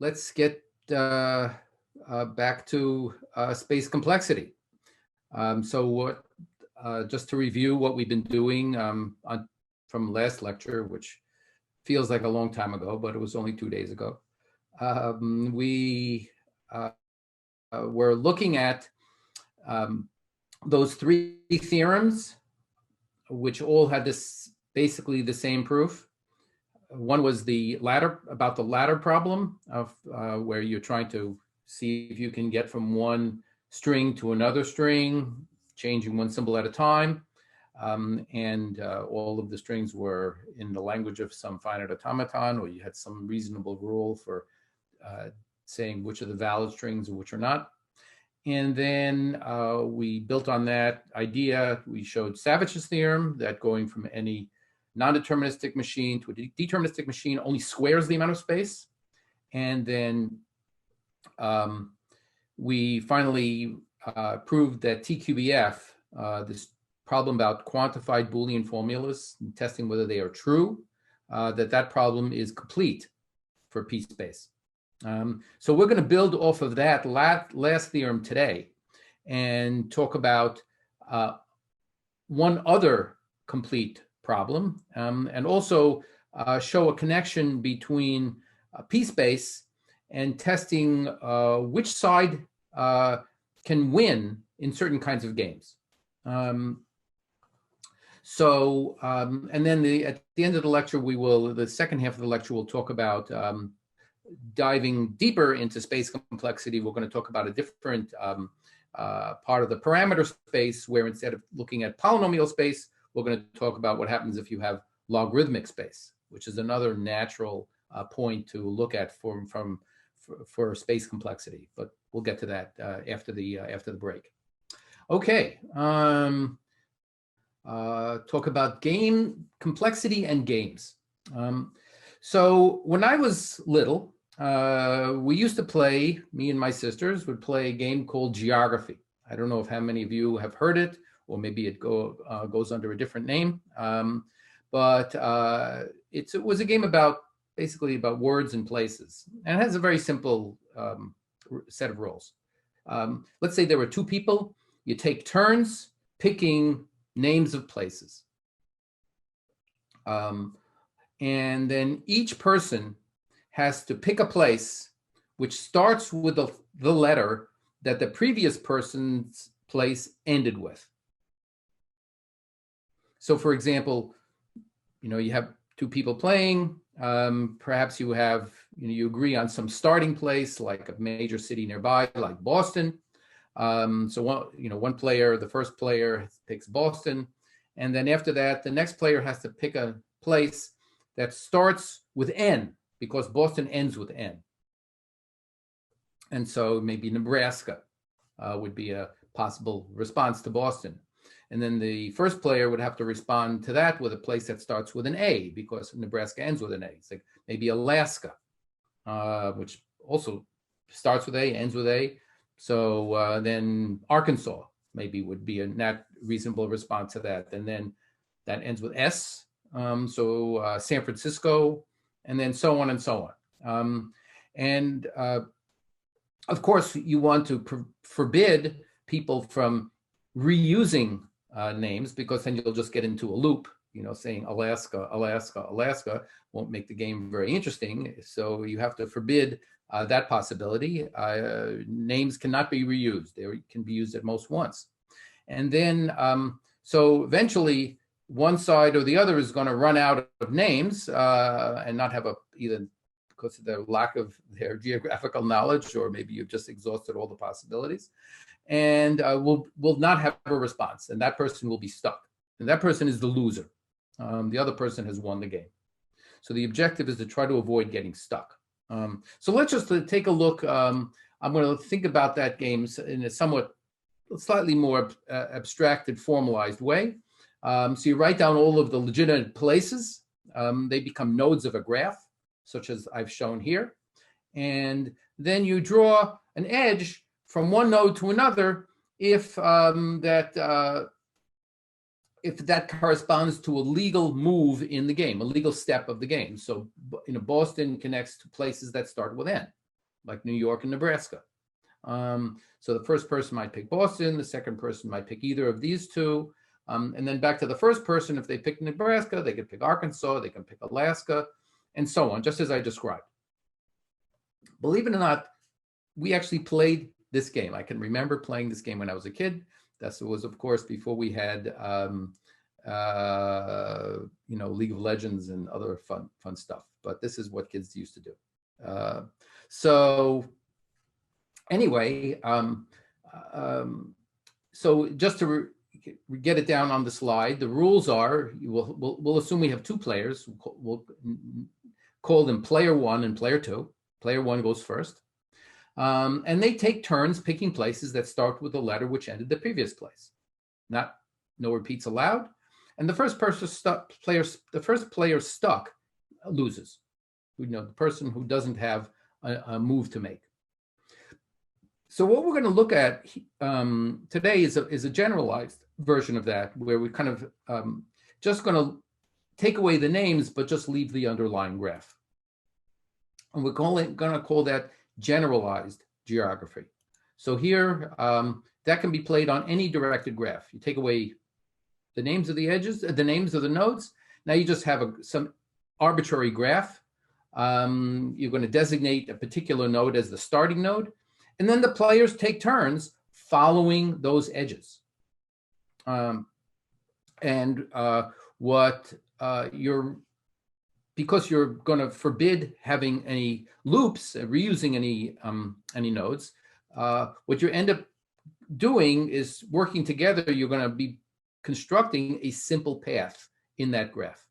let's get back to space complexity. Just to review what we've been doing from last lecture, which feels like a long time ago, but it was only 2 days ago. We were looking at those three theorems, which all had basically the same proof. One was about the ladder problem of where you're trying to see if you can get from one string to another string, changing one symbol at a time. All of the strings were in the language of some finite automaton, or you had some reasonable rule for saying which are the valid strings and which are not. And then we built on that idea. We showed Savage's theorem that going from any non-deterministic machine to a deterministic machine only squares the amount of space. And then we finally proved that TQBF, this problem about quantified Boolean formulas and testing whether they are true, that problem is complete for PSPACE. So we're going to build off of that last theorem today and talk about one other complete problem, and also show a connection between PSPACE and testing which side can win in certain kinds of games. And then at the end of the lecture, the second half of the lecture, we'll talk about diving deeper into space complexity. We're going to talk about a different part of the parameter space, where instead of looking at polynomial space, we're going to talk about what happens if you have logarithmic space, which is another natural point to look at for space complexity. But we'll get to that after the break. Okay. Talk about game complexity and games. So when I was little, we used to play, me and my sisters would play a game called Geography. I don't know if how many of you have heard it, or maybe it goes under a different name. But it was a game basically about words and places. And it has a very simple set of rules. Let's say there were two people. You take turns picking names of places. And then each person has to pick a place which starts with the letter that the previous person's place ended with. So for example, you have two people playing. Perhaps you you agree on some starting place, like a major city nearby, like Boston. So one player, the first player picks Boston. And then after that, the next player has to pick a place that starts with N, because Boston ends with N. And so maybe Nebraska would be a possible response to Boston. And then the first player would have to respond to that with a place that starts with an A, because Nebraska ends with an A. It's like maybe Alaska, which also starts with A, ends with A. So then Arkansas maybe would be a reasonable response to that. And then that ends with S. So San Francisco, and then so on and so on. Of course, you want to forbid people from reusing names, because then you'll just get into a loop, saying Alaska, Alaska, Alaska won't make the game very interesting. So you have to forbid that possibility. Names cannot be reused. They can be used at most once. And then, so eventually, one side or the other is going to run out of names and not have either because of the lack of their geographical knowledge, or maybe you've just exhausted all the possibilities, and will not have a response, and that person will be stuck. And that person is the loser. The other person has won the game. So the objective is to try to avoid getting stuck. So let's just take a look. I'm going to think about that game in a slightly more abstracted, formalized way. So you write down all of the legitimate places. They become nodes of a graph, such as I've shown here. And then you draw an edge from one node to another if that corresponds to a legal move in the game, a legal step of the game. So Boston connects to places that start with N. like New York and Nebraska. So the first person might pick Boston, the second person might pick either of these two. And then back to the first person, if they pick Nebraska, they could pick Arkansas, they can pick Alaska, and so on, just as I described. Believe it or not, we actually played this game. I can remember playing this game when I was a kid. That was, of course, before we had, League of Legends and other fun stuff. But this is what kids used to do. So anyway, so just to get it down on the slide, the rules are, we'll assume we have two players. We'll call them player one and player two. Player one goes first. And they take turns picking places that start with the letter which ended the previous place. No repeats allowed. And the first player stuck loses. The person who doesn't have a move to make. So what we're going to look at today is a generalized version of that, where we kind of just going to take away the names, but just leave the underlying graph. And we're going to call that generalized geography. So here, that can be played on any directed graph. You take away the names of the edges, the names of the nodes. Now you just have some arbitrary graph. You're going to designate a particular node as the starting node. And then the players take turns following those edges. Because you're going to forbid having any loops, reusing any nodes, what you end up doing is working together. You're going to be constructing a simple path in that graph.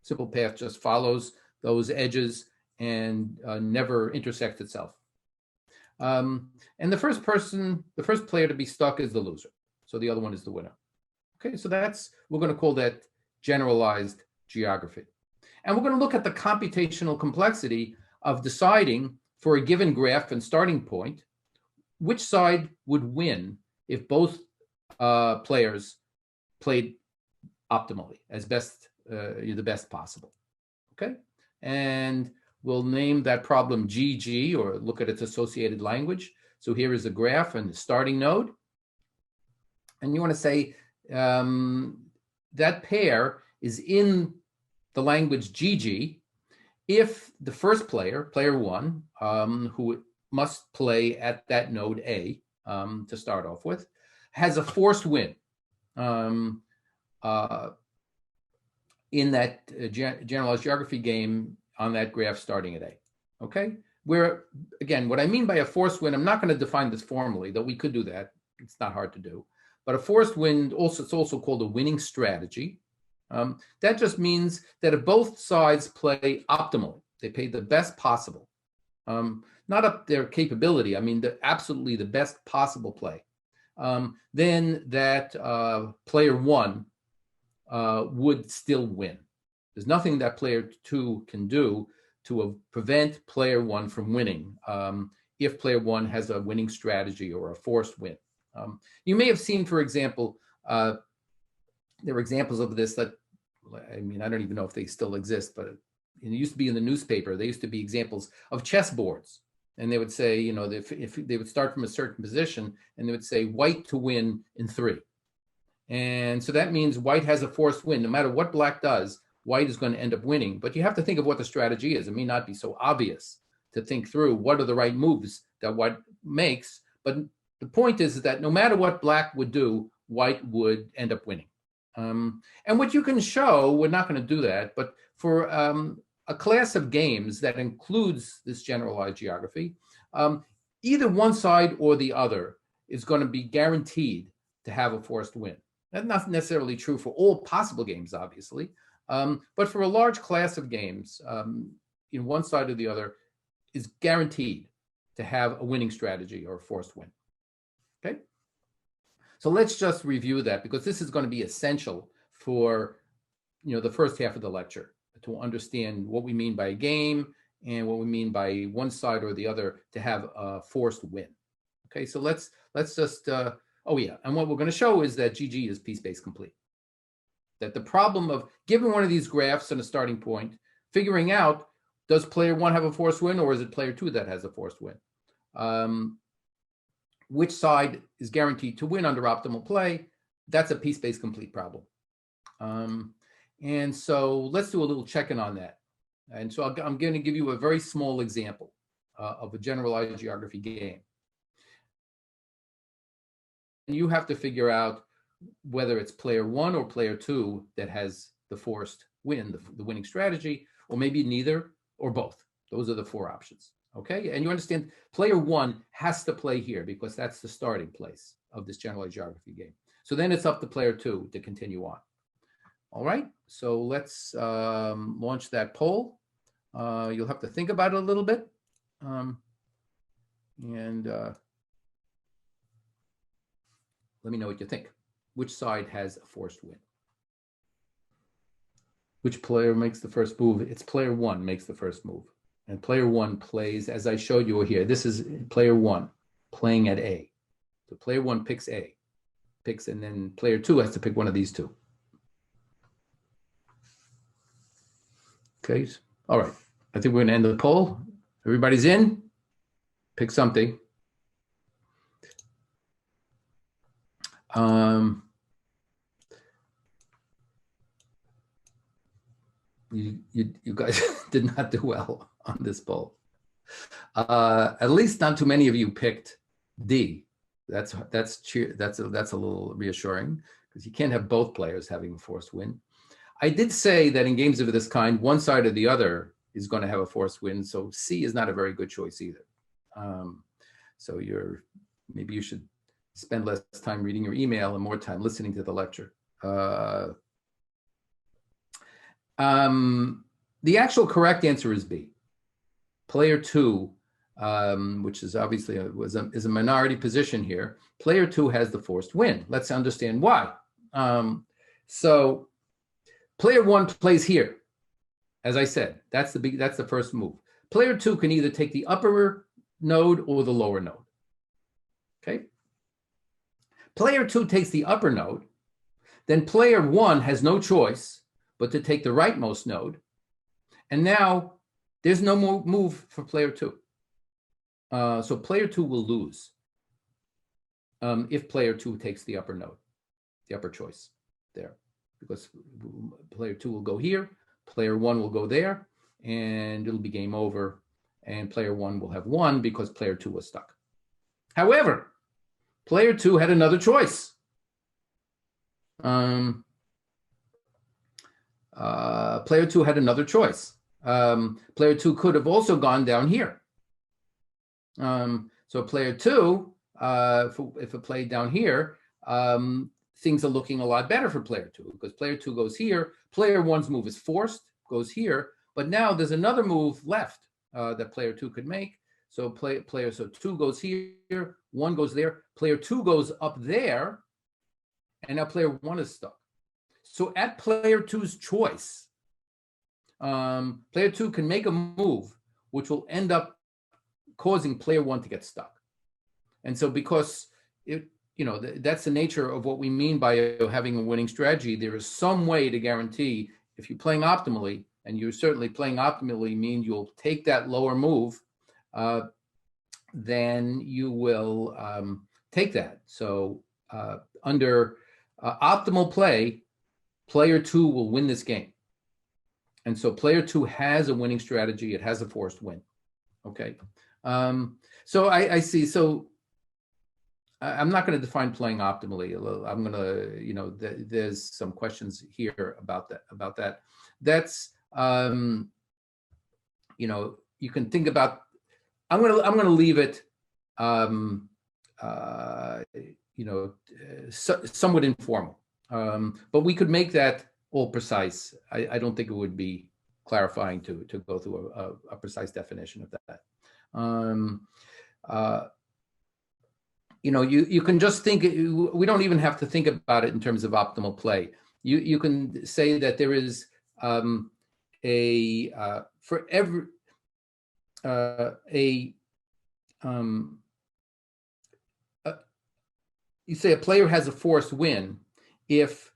Simple path just follows those edges and never intersects itself. And the first player to be stuck is the loser. So the other one is the winner. Okay, so we're going to call that generalized geography. And we're going to look at the computational complexity of deciding for a given graph and starting point, which side would win if both players played optimally, as the best possible. Okay, and we'll name that problem GG, or look at its associated language. So here is a graph and the starting node. And you want to say that pair is in the language GG if the first player, player one, who must play at that node A to start off with, has a forced win in that generalized geography game on that graph starting at A. Okay? Where, again, what I mean by a forced win, I'm not going to define this formally, though we could do that. It's not hard to do. But a forced win, it's also called a winning strategy. That just means that if both sides play optimally, they play the best possible, not up their capability, I mean absolutely the best possible play, then that player one would still win. There's nothing that player two can do to prevent player one from winning if player one has a winning strategy or a forced win. You may have seen, for example, there were examples of this that, I mean, I don't even know if they still exist, but it used to be in the newspaper. There used to be examples of chessboards. And they would say, if they would start from a certain position, and they would say white to win in 3. And so that means white has a forced win. No matter what black does, white is going to end up winning. But you have to think of what the strategy is. It may not be so obvious to think through what are the right moves that white makes. But the point is that no matter what black would do, white would end up winning. And what you can show, we're not going to do that, but for a class of games that includes this generalized geography, either one side or the other is going to be guaranteed to have a forced win. That's not necessarily true for all possible games, obviously, but for a large class of games, one side or the other is guaranteed to have a winning strategy or a forced win. Okay? So let's just review that, because this is going to be essential for the first half of the lecture to understand what we mean by a game and what we mean by one side or the other to have a forced win. Okay, so let's just oh yeah, and what we're going to show is that GG is p-space complete. That the problem of given one of these graphs and a starting point, figuring out Does player one have a forced win, or is it player two that has a forced win? Which side is guaranteed to win under optimal play? That's a PSPACE-complete problem. And so let's do a little check-in on that. And so I'm going to give you a very small example of a generalized geography game. And you have to figure out whether it's player one or player two that has the forced win, the winning strategy, or maybe neither or both. Those are the four options. Okay, and you understand player one has to play here because that's the starting place of this generalized geography game. So then it's up to player two to continue on. All right, so let's launch that poll. You'll have to think about it a little bit. Let me know what you think. Which side has a forced win? Which player makes the first move? It's player one makes the first move. And player one plays, as I showed you here, this is player one playing at A. So player one picks A, and then player two has to pick one of these two. Okay, all right. I think we're gonna end the poll. Everybody's in? Pick something. You guys did not do well on this poll. At least not too many of you picked D. That's a little reassuring because you can't have both players having a forced win. I did say that in games of this kind, one side or the other is going to have a forced win, so C is not a very good choice either. So maybe you should spend less time reading your email and more time listening to the lecture. The actual correct answer is B. Player two, which is obviously is a minority position here. Player two has the forced win. Let's understand why. So player one plays here. As I said, that's the first move. Player two can either take the upper node or the lower node. Okay. Player two takes the upper node. Then player one has no choice but to take the rightmost node. And now there's no more move for player two. So player two will lose if player two takes the upper node, the upper choice there, because player two will go here, player one will go there, and it'll be game over. And player one will have won because player two was stuck. However, player two had another choice. Player two had another choice. Player two could have also gone down here. So player two, if it played down here, things are looking a lot better for player two because player two goes here. Player one's move is forced, goes here, but now there's another move left that player two could make. So player two goes here, one goes there, player two goes up there, and now player one is stuck. So at player two's choice, player two can make a move which will end up causing player one to get stuck. And so because that's the nature of what we mean by having a winning strategy, there is some way to guarantee if you're playing optimally, and you're certainly playing optimally means you'll take that lower move, then you will take that. So under optimal play, player two will win this game. And so player two has a winning strategy. It has a forced win. Okay. So I see. So I'm not going to define playing optimally. I'm going to, there's some questions here about that. That's, you can think about, I'm going to leave it, somewhat informal. But we could make that all precise. I don't think it would be clarifying to go through a precise definition of that. You can just think, we don't even have to think about it in terms of optimal play. You can say that there is for every you say a player has a forced win if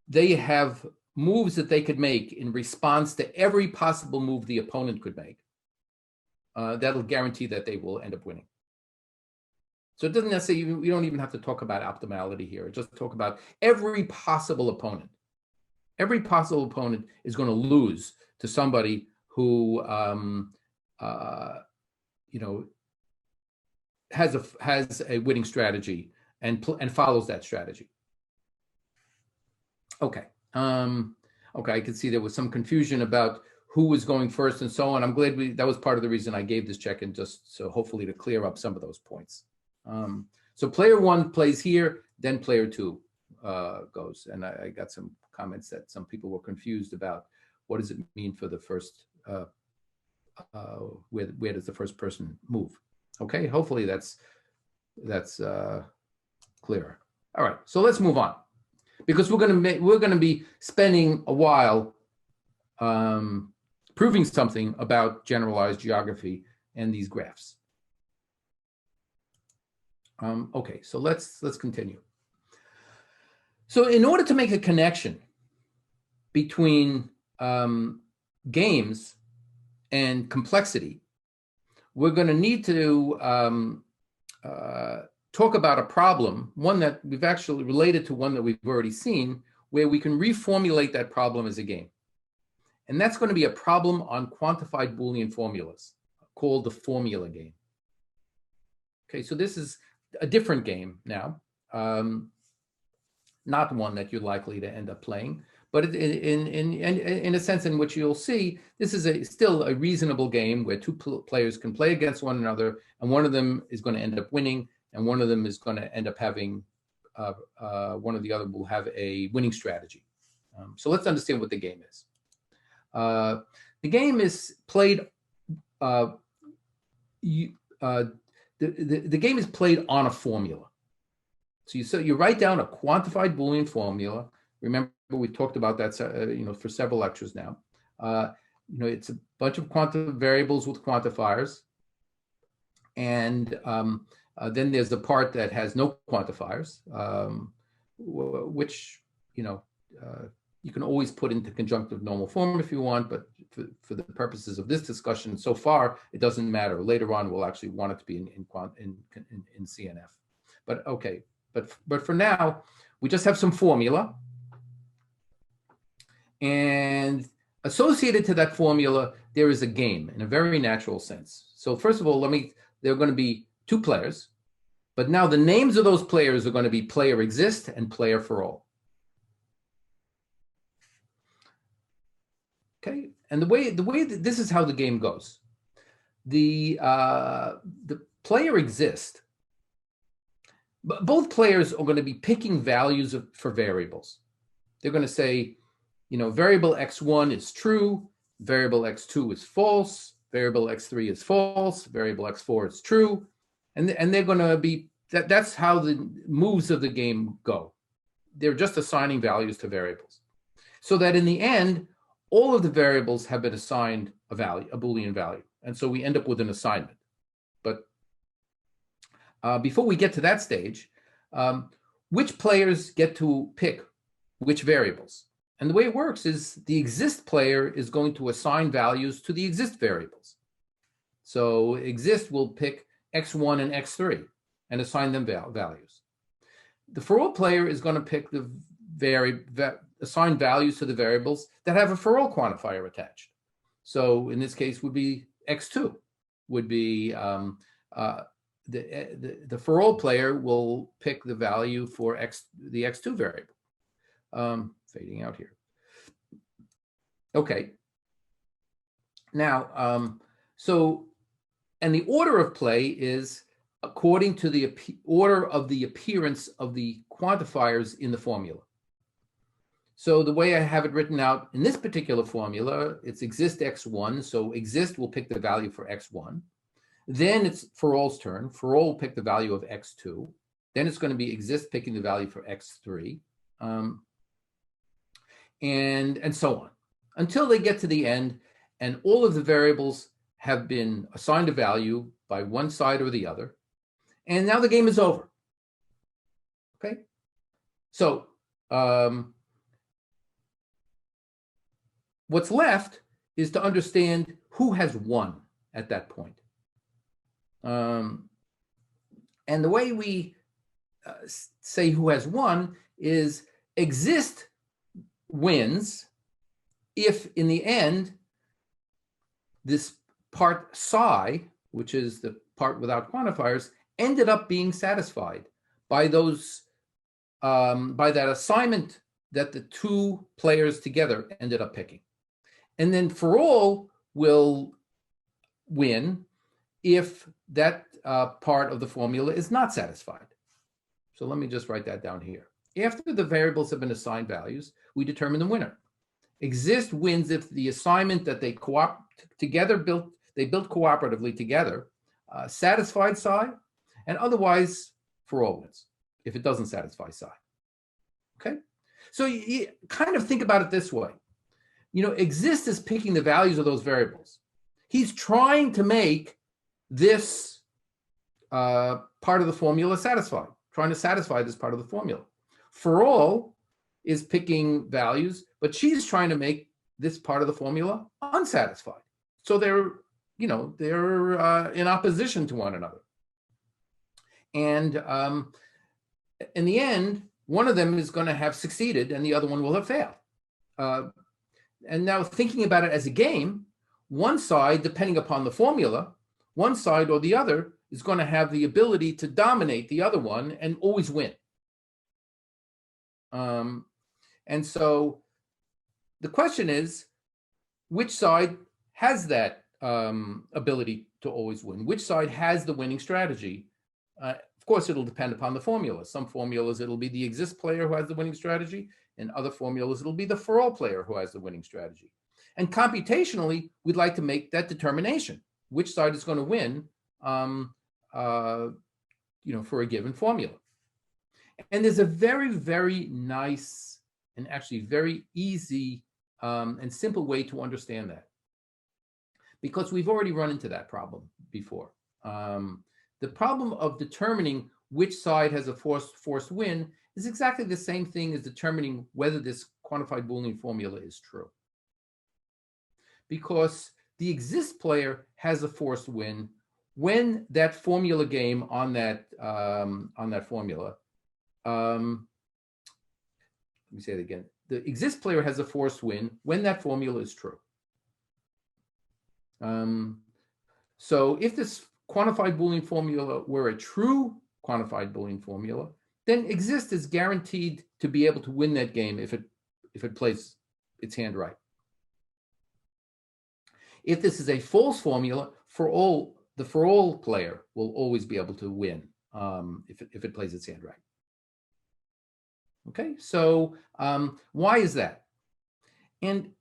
they have moves that they could make in response to every possible move the opponent could make, that'll guarantee that they will end up winning. So it doesn't necessarily, we don't even have to talk about optimality here. Just talk about every possible opponent. Every possible opponent is going to lose to somebody who, has a winning strategy and follows that strategy. Okay. Okay, I can see there was some confusion about who was going first and so on. I'm glad that was part of the reason I gave this check-in, just so hopefully to clear up some of those points. So player one plays here, then player two goes. And I got some comments that some people were confused about what does it mean for the first, where does the first person move? Okay, hopefully that's clearer. All right, so let's move on, because we're going to be spending a while proving something about generalized geography and these graphs. Okay, so let's continue. So in order to make a connection between games and complexity, we're going to need to talk about a problem, one that we've actually related to one that we've already seen, where we can reformulate that problem as a game. And that's going to be a problem on quantified Boolean formulas called the formula game. Okay, so this is a different game now, not one that you're likely to end up playing, but in a sense in which you'll see this is still a reasonable game where two players can play against one another, and one of them is going to end up winning, and one of them is going to end up having, one or the other will have a winning strategy. So let's understand what the game is. The game is played, the game is played on a formula. So you write down a quantified Boolean formula. Remember, we talked about that for several lectures now. It's a bunch of quantum variables with quantifiers. And then there's the part that has no quantifiers, which, you can always put into conjunctive normal form if you want, but for the purposes of this discussion so far, it doesn't matter. Later on, we'll actually want it to be in CNF. But okay, but for now, we just have some formula. And associated to that formula, there is a game in a very natural sense. So first of all, there are going to be two players, but now the names of those players are going to be player exist and player for all. Okay, and the way that this is how the game goes. The player exist. Both players are going to be picking values for variables. They're going to say, variable x1 is true, variable x2 is false, variable x3 is false, variable x4 is true, and they're going to be that's how the moves of the game go. They're just assigning values to variables, so that in the end, all of the variables have been assigned a value, a Boolean value, and so we end up with an assignment. But before we get to that stage, which players get to pick which variables? And the way it works is the exist player is going to assign values to the exist variables. So exist will pick x1 and x3 and assign them values. The for all player is going to pick assign values to the variables that have a for all quantifier attached. So in this case would be x2, would be the for all player will pick the value for the x2 variable. Fading out here. Okay. Now, and the order of play is according to the order of the appearance of the quantifiers in the formula. So the way I have it written out in this particular formula, it's exist x1. So exist will pick the value for x1. Then it's for all's turn. For all will pick the value of x2. Then it's going to be exist picking the value for x3. And so on, until they get to the end, and all of the variables have been assigned a value by one side or the other, and now the game is over. Okay, so what's left is to understand who has won at that point. And the way we say who has won is exist wins if in the end this part psi, which is the part without quantifiers, ended up being satisfied by those by that assignment that the two players together ended up picking. And then for all will win if that part of the formula is not satisfied. So let me just write that down here. After the variables have been assigned values, we determine the winner. Exist wins if the assignment that they built cooperatively together satisfied psi, and otherwise for all wins if it doesn't satisfy psi. Okay, so you kind of think about it this way. Exist is picking the values of those variables. He's trying to make this part of the formula satisfied, trying to satisfy this part of the formula. For all is picking values, but she's trying to make this part of the formula unsatisfied. So they're in opposition to one another. And in the end, one of them is going to have succeeded and the other one will have failed. And now thinking about it as a game, one side, depending upon the formula, one side or the other is going to have the ability to dominate the other one and always win. And so the question is, which side has that ability to always win? Which side has the winning strategy? Of course, it'll depend upon the formula. Some formulas, it'll be the exist player who has the winning strategy. In other formulas, it'll be the for all player who has the winning strategy. And computationally, we'd like to make that determination. Which side is going to win, for a given formula. And there's a very, very nice and actually very easy and simple way to understand that, because we've already run into that problem before. The problem of determining which side has a forced win is exactly the same thing as determining whether this quantified Boolean formula is true. Because the exist player has a forced win when that formula game on that formula. Let me say it again. The exist player has a forced win when that formula is true. So if this quantified Boolean formula were a true quantified Boolean formula, then exist is guaranteed to be able to win that game if it plays its hand right. If this is a false formula, the for all player will always be able to win if it plays its hand right. Okay, so why is that? And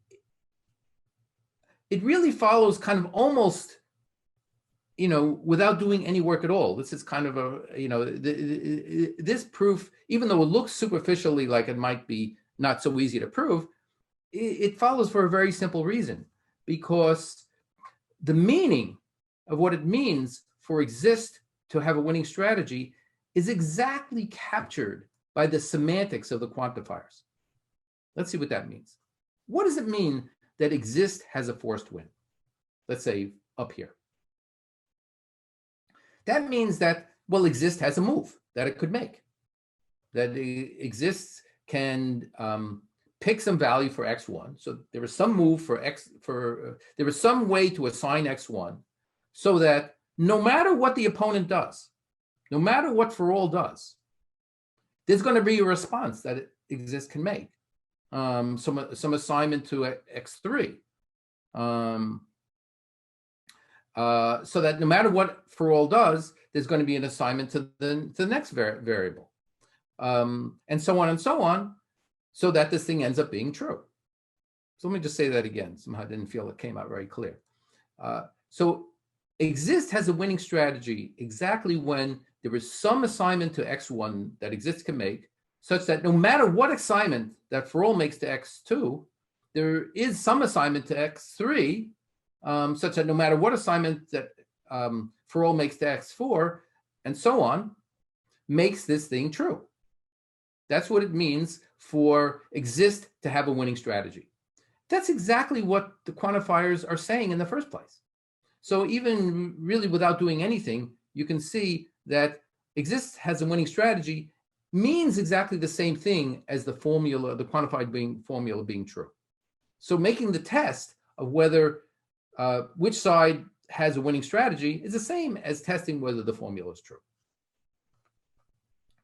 it really follows kind of almost, without doing any work at all. This is kind of this proof, even though it looks superficially like it might be not so easy to prove, it follows for a very simple reason, because the meaning of what it means for exist to have a winning strategy is exactly captured by the semantics of the quantifiers. Let's see what that means. What does it mean that exist has a forced win? Let's say up here. That means that, exist has a move that it could make. That exists can pick some value for x1. So there is some move for there is some way to assign x1 so that no matter what the opponent does, no matter what for all does, there's going to be a response that exist can make. Some assignment to x3. So that no matter what for all does, there's going to be an assignment to the next variable. And so on, so that this thing ends up being true. So let me just say that again. Somehow I didn't feel it came out very clear. So exist has a winning strategy exactly when there is some assignment to x1 that exist can make, such that no matter what assignment that for all makes to x2, there is some assignment to x3, such that no matter what assignment that for all makes to x4, and so on, makes this thing true. That's what it means for exist to have a winning strategy. That's exactly what the quantifiers are saying in the first place. So even really without doing anything, you can see that exists has a winning strategy means exactly the same thing as the formula, the quantified formula being true. So making the test of whether which side has a winning strategy is the same as testing whether the formula is true.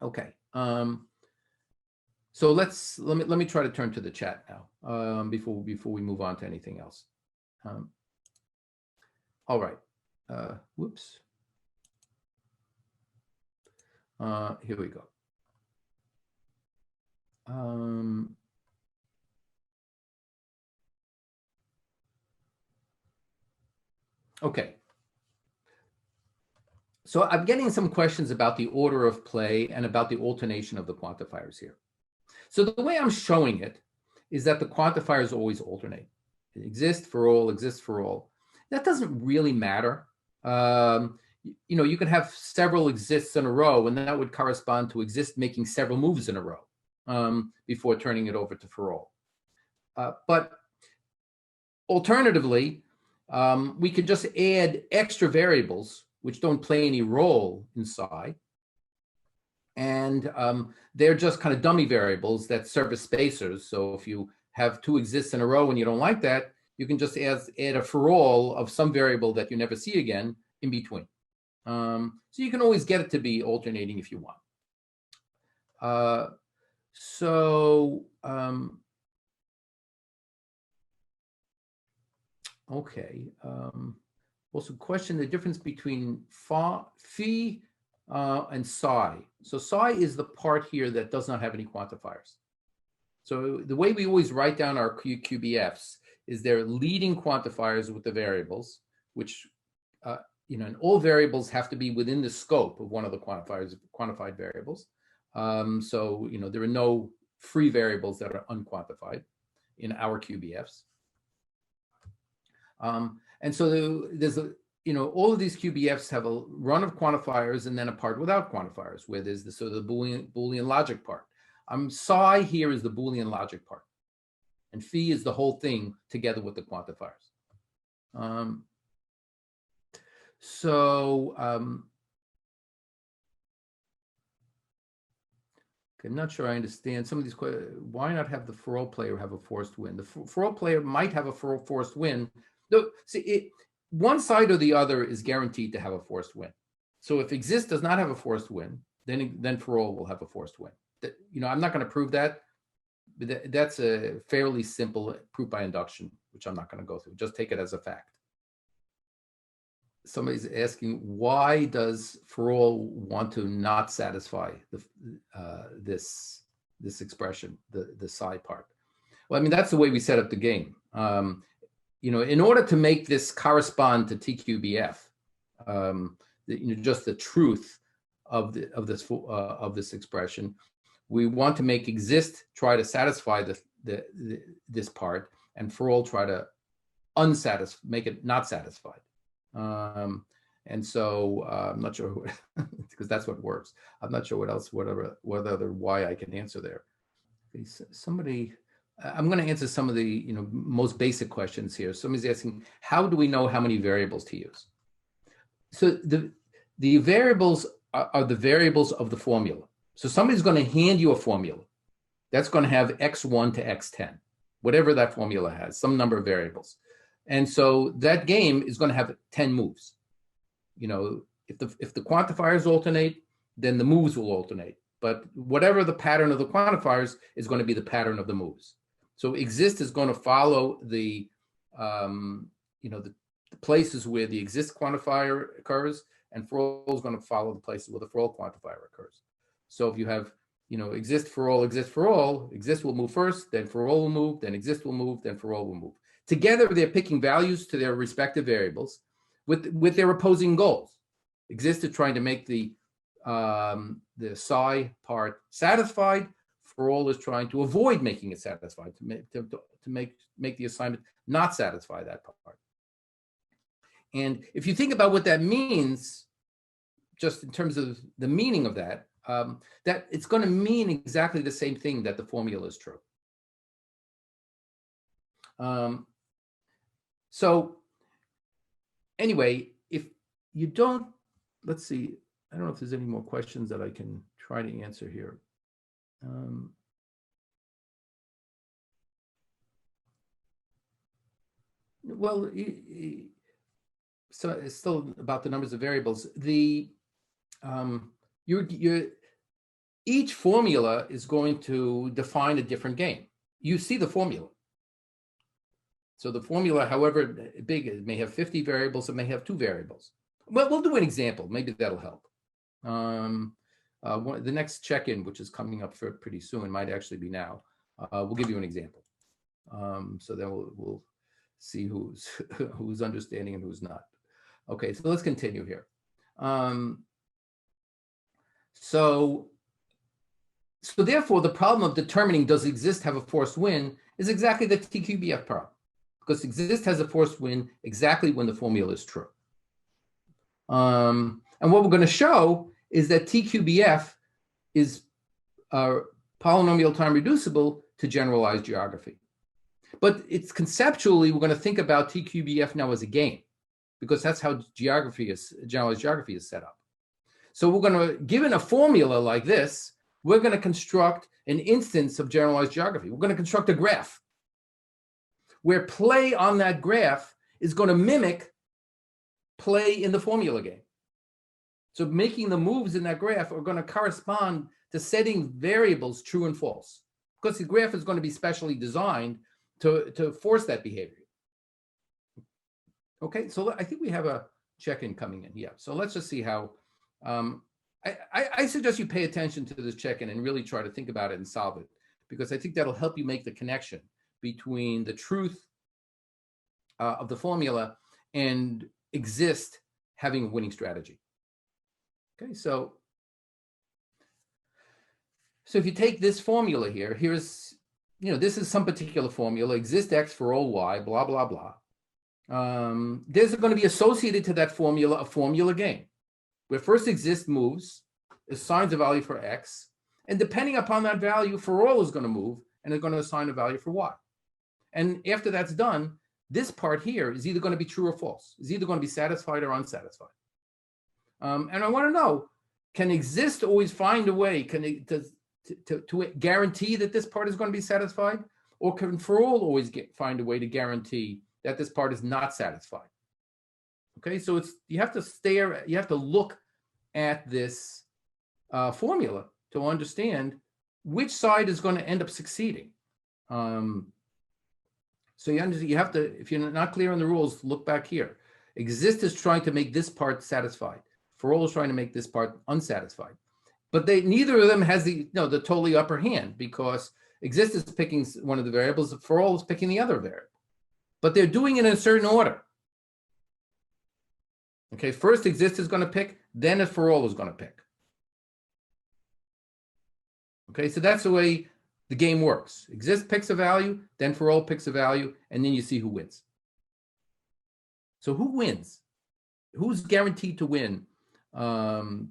Okay. So let me try to turn to the chat now before we move on to anything else. All right. Whoops. Here we go. Okay. So I'm getting some questions about the order of play and about the alternation of the quantifiers here. So the way I'm showing it is that the quantifiers always alternate. It exists for all, exists for all. That doesn't really matter. You know, you could have several exists in a row, and that would correspond to exist making several moves in a row before turning it over to for all. But alternatively, we could just add extra variables which don't play any role in psi. And they're just kind of dummy variables that serve as spacers. So if you have two exists in a row and you don't like that, you can just add a for all of some variable that you never see again in between. So you can always get it to be alternating if you want. Okay. Also question the difference between phi and psi. So psi is the part here that does not have any quantifiers. So the way we always write down our QBFs is they're leading quantifiers with the variables, which, you know, and all variables have to be within the scope of one of the quantified variables. So, you know, there are no free variables that are unquantified in our QBFs. And so there's a, you know, all of these QBFs have a run of quantifiers and then a part without quantifiers, where there's the sort of the Boolean logic part. Psi here is the Boolean logic part, and phi is the whole thing together with the quantifiers. Okay, I'm not sure I understand some of these questions. Why not have the for all player have a forced win? The for all player might have a forced win. No, see, one side or the other is guaranteed to have a forced win. So if exist does not have a forced win, then for all will have a forced win. You know, I'm not going to prove that, but that's a fairly simple proof by induction, which I'm not going to go through. Just take it as a fact. Somebody's asking, why does for all want to not satisfy this expression, the psi part? Well, I mean, that's the way we set up the game. You know, in order to make this correspond to TQBF, you know, just the truth of this expression, we want to make exist try to satisfy this part, and for all try to make it not satisfied. And so I'm not sure because that's what works. I'm not sure what other why I can answer there. Okay, somebody. I'm going to answer some of the, you know, most basic questions here. Somebody's asking, how do we know how many variables to use? So the variables are the variables of the formula. So somebody's going to hand you a formula that's going to have x1 to x10, whatever that formula has, some number of variables. And so that game is going to have 10 moves. You know, if the quantifiers alternate, then the moves will alternate. But whatever the pattern of the quantifiers is going to be the pattern of the moves. So exist is going to follow the, you know, the places where the exist quantifier occurs, and for all is going to follow the places where the for all quantifier occurs. So if you have, you know, exist for all, exist will move first, then for all will move, then exist will move, then for all will move. Together, they're picking values to their respective variables with their opposing goals. Exist is trying to make the psi part satisfied. For all is trying to avoid making it satisfied, to make the assignment not satisfy that part. And if you think about what that means, just in terms of the meaning of that, that it's going to mean exactly the same thing that the formula is true. So anyway, if you don't, let's see, I don't know if there's any more questions that I can try to answer here. Well, so it's still about the numbers of variables. Each formula is going to define a different game. You see the formula. So the formula, however big, it may have 50 variables, it may have 2 variables. Well, we'll do an example. Maybe that'll help. The next check-in, which is coming up for pretty soon, might actually be now. We'll give you an example. So then we'll see who's understanding and who's not. Okay, so let's continue here. So therefore, the problem of determining does exist have a forced win is exactly the TQBF problem, because exist has a forced win exactly when the formula is true. And what we're going to show is that TQBF is polynomial time reducible to generalized geography. But it's conceptually, we're going to think about TQBF now as a game, because that's how generalized geography is set up. So we're going to, given a formula like this, we're going to construct an instance of generalized geography. We're going to construct a graph where play on that graph is going to mimic play in the formula game. So making the moves in that graph are going to correspond to setting variables true and false, because the graph is going to be specially designed to force that behavior. Okay, so I think we have a check-in coming in. Yeah, so let's just see how. I suggest you pay attention to this check-in and really try to think about it and solve it, because I think that'll help you make the connection between the truth of the formula and exist having a winning strategy. Okay, so if you take this formula here, here's, this is some particular formula, exist x for all y, blah, blah, blah. There's going to be associated to that formula a formula game, where first exist moves, assigns a value for x, and depending upon that value, for all is going to move, and it's going to assign a value for y. And after that's done, this part here is either going to be true or false. It's either going to be satisfied or unsatisfied. And I want to know, can exist always find a way, to guarantee that this part is going to be satisfied? Or can for all always find a way to guarantee that this part is not satisfied? Okay, so you have to look at this formula to understand which side is going to end up succeeding. So you have to, if you're not clear on the rules, look back here. Exist is trying to make this part satisfied. For all is trying to make this part unsatisfied. But neither of them has the totally upper hand, because exist is picking one of the variables, for all is picking the other variable. But they're doing it in a certain order. Okay, first exist is going to pick, then a for all is going to pick. Okay, so that's the way the game works. Exist picks a value, then for all picks a value, and then you see who wins. So who wins? Who's guaranteed to win? Can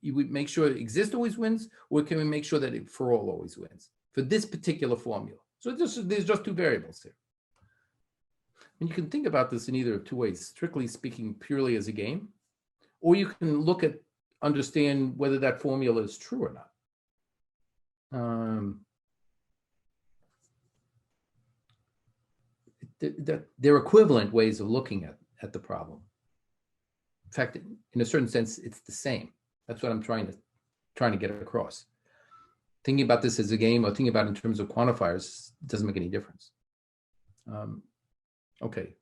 you make sure exist always wins, or can we make sure that for all always wins for this particular formula? So there's just 2 variables here. And you can think about this in either of 2 ways, strictly speaking, purely as a game, or you can understand whether that formula is true or not. They're equivalent ways of looking at the problem. In fact, in a certain sense, it's the same. That's what I'm trying to get across. Thinking about this as a game or thinking about it in terms of quantifiers doesn't make any difference. Okay.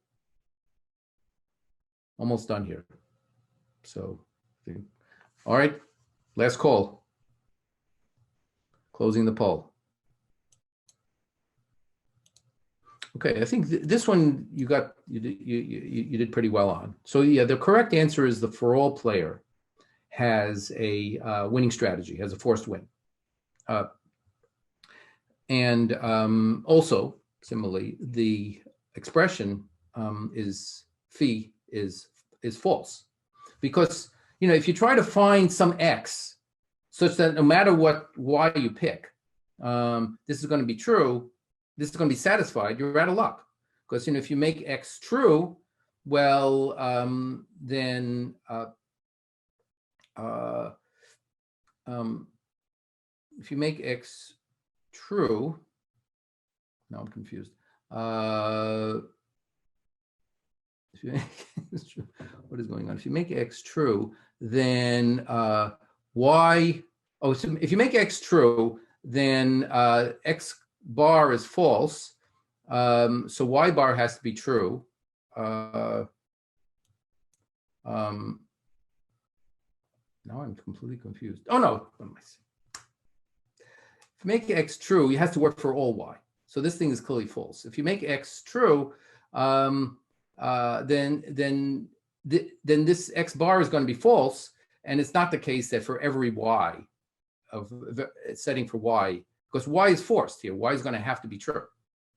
Almost done here. So, all right, last call. Closing the poll. Okay, I think this one you did pretty well on. So yeah, the correct answer is the for all player has a winning strategy, has a forced win. Also, similarly, the expression is phi is false, because if you try to find some x such that no matter what y you pick, this is going to be true, this is going to be satisfied, you're out of luck. Because, if you make x true, well, then if you make x true, now I'm confused. If you make what is going on? If you make x true, then y. Oh, so if you make x true, then x bar is false. So y bar has to be true. Now I'm completely confused. Oh no, what am I saying? If you make x true, it has to work for all y. So this thing is clearly false. If you make x true, then this x bar is going to be false, and it's not the case that for every y of setting for y, because y is forced here. Y is going to have to be true.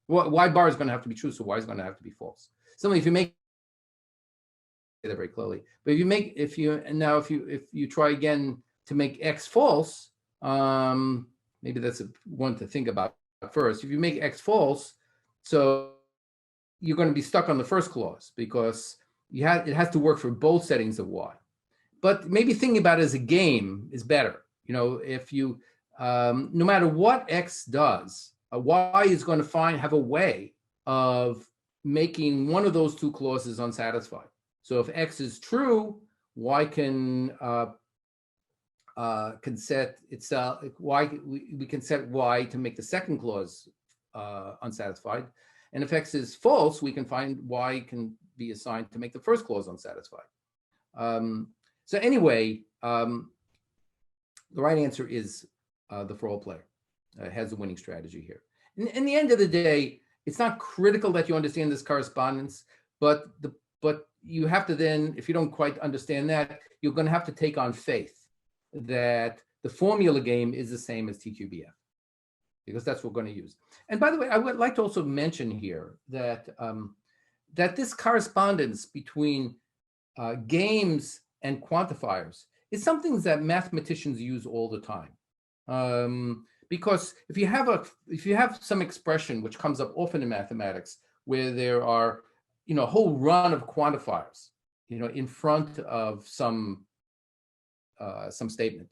Y bar is going to have to be true, so y is going to have to be false. Similarly, if you make that very clearly, but if you try again to make x false, maybe that's one to think about first. If you make x false, so you're going to be stuck on the first clause because it has to work for both settings of y. But maybe thinking about it as a game is better. If you no matter what x does, y is going to have a way of making one of those two clauses unsatisfied. So if x is true, y can set itself. We can set y to make the second clause unsatisfied, and if x is false, we can find y can be assigned to make the first clause unsatisfied. So anyway, the right answer is the for all player has the winning strategy here. In the end of the day, it's not critical that you understand this correspondence, but you have to then, if you don't quite understand that, you're going to have to take on faith that the formula game is the same as TQBF, because that's what we're going to use. And by the way, I would like to also mention here that that this correspondence between games and quantifiers is something that mathematicians use all the time. Because if you have some expression which comes up often in mathematics where there are a whole run of quantifiers in front of some statement,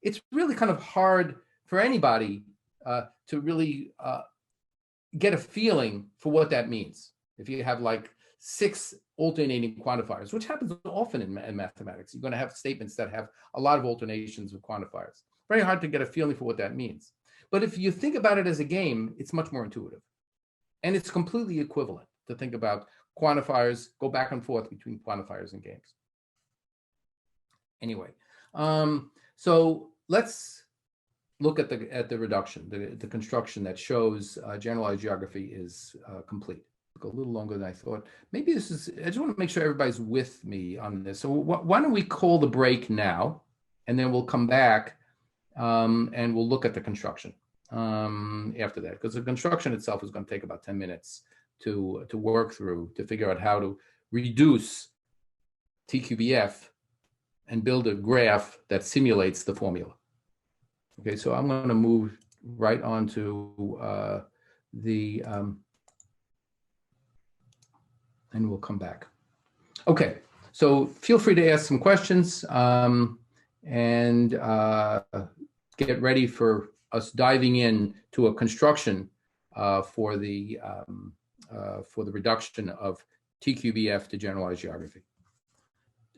it's really kind of hard for anybody to really get a feeling for what that means. If you have like 6 alternating quantifiers, which happens often in mathematics, you're going to have statements that have a lot of alternations of quantifiers. Very hard to get a feeling for what that means. But if you think about it as a game, it's much more intuitive. And it's completely equivalent to think about quantifiers, go back and forth between quantifiers and games. Anyway, so let's look at the reduction, the construction that shows generalized geography is complete. A little longer than I thought. Maybe I just want to make sure everybody's with me on this. So why don't we call the break now, and then we'll come back and we'll look at the construction after that, because the construction itself is going to take about 10 minutes to work through, to figure out how to reduce TQBF and build a graph that simulates the formula. Okay, so I'm going to move right on to and we'll come back. Okay, so feel free to ask some questions and get ready for us diving in to a construction for the reduction of TQBF to generalized geography.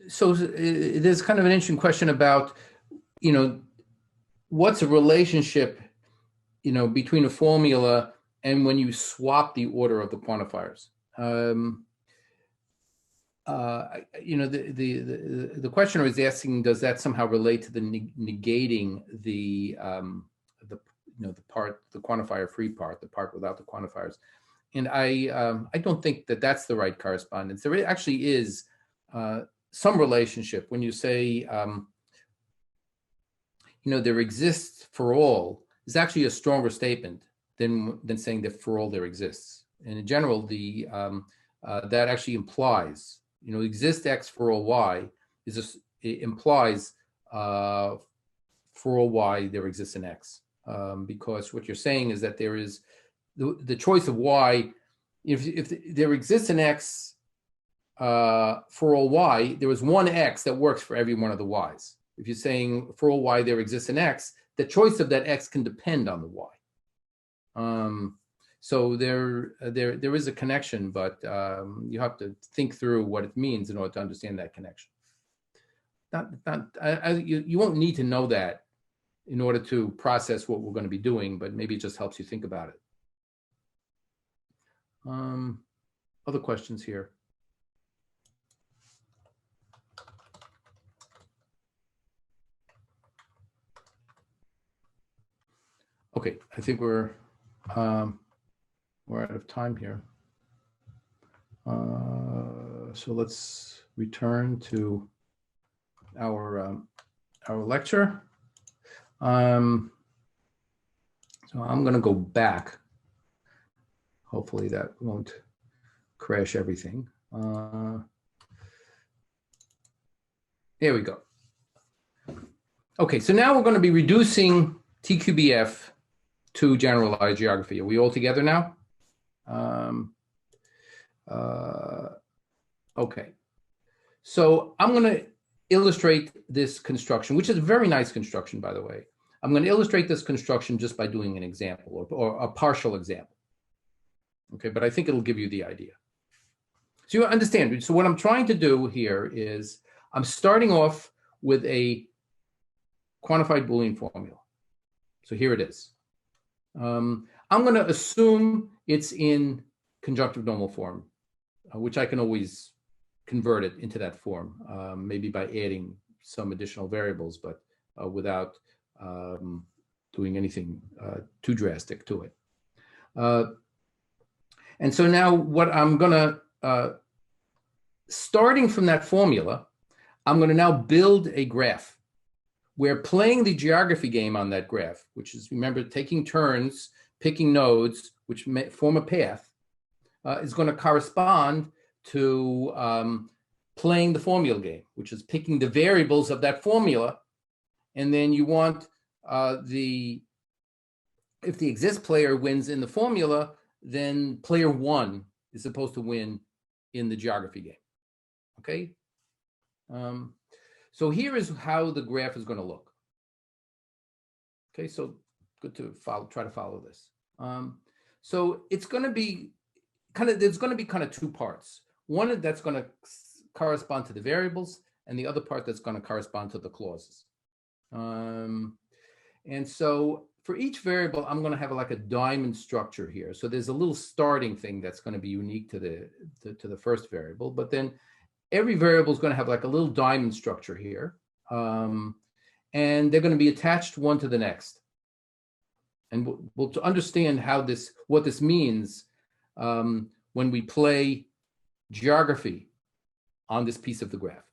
So there's kind of an interesting question about, what's a relationship, between a formula and when you swap the order of the quantifiers. The questioner is asking, does that somehow relate to the negating the quantifier free part, the part without the quantifiers? And I don't think that that's the right correspondence. There actually is some relationship when you say, there exists for all is actually a stronger statement than saying that for all there exists. And in general, that actually implies, exist X for all Y it implies for all Y there exists an X, because what you're saying is that there is the choice of y, if there exists an x for all y, there is one x that works for every one of the y's. If you're saying for all y there exists an x, the choice of that x can depend on the y. So there is a connection, but you have to think through what it means in order to understand that connection. You won't need to know that in order to process what we're going to be doing, but maybe it just helps you think about it. Other questions here? Okay, I think we're out of time here. So let's return to our lecture. So I'm going to go back. Hopefully that won't crash everything. There we go. Okay, so now we're going to be reducing TQBF to generalized geography. Are we all together now? Okay. So I'm going to illustrate this construction, which is a very nice construction, by the way. I'm going to illustrate this construction just by doing an example or a partial example. Okay, but I think it'll give you the idea. So you understand. So what I'm trying to do here is I'm starting off with a quantified Boolean formula. So here it is. I'm going to assume it's in conjunctive normal form, which I can always convert it into that form, maybe by adding some additional variables, but without doing anything too drastic to it. And so now what I'm going to, starting from that formula, I'm going to now build a graph. We're playing the geography game on that graph, which is, remember, taking turns, picking nodes, which form a path, is going to correspond to playing the formula game, which is picking the variables of that formula. And then you want if the exist player wins in the formula, then player one is supposed to win in the geography game. Okay? So here is how the graph is going to look. Okay, so good to try to follow this. So it's going to be there's going to be kind of two parts. One that's going to correspond to the variables, and the other part that's going to correspond to the clauses. And so for each variable, I'm going to have like a diamond structure here. So there's a little starting thing that's going to be unique to the first variable, but then every variable is going to have like a little diamond structure here, and they're going to be attached one to the next. And we'll to understand what this means when we play geography on this piece of the graph.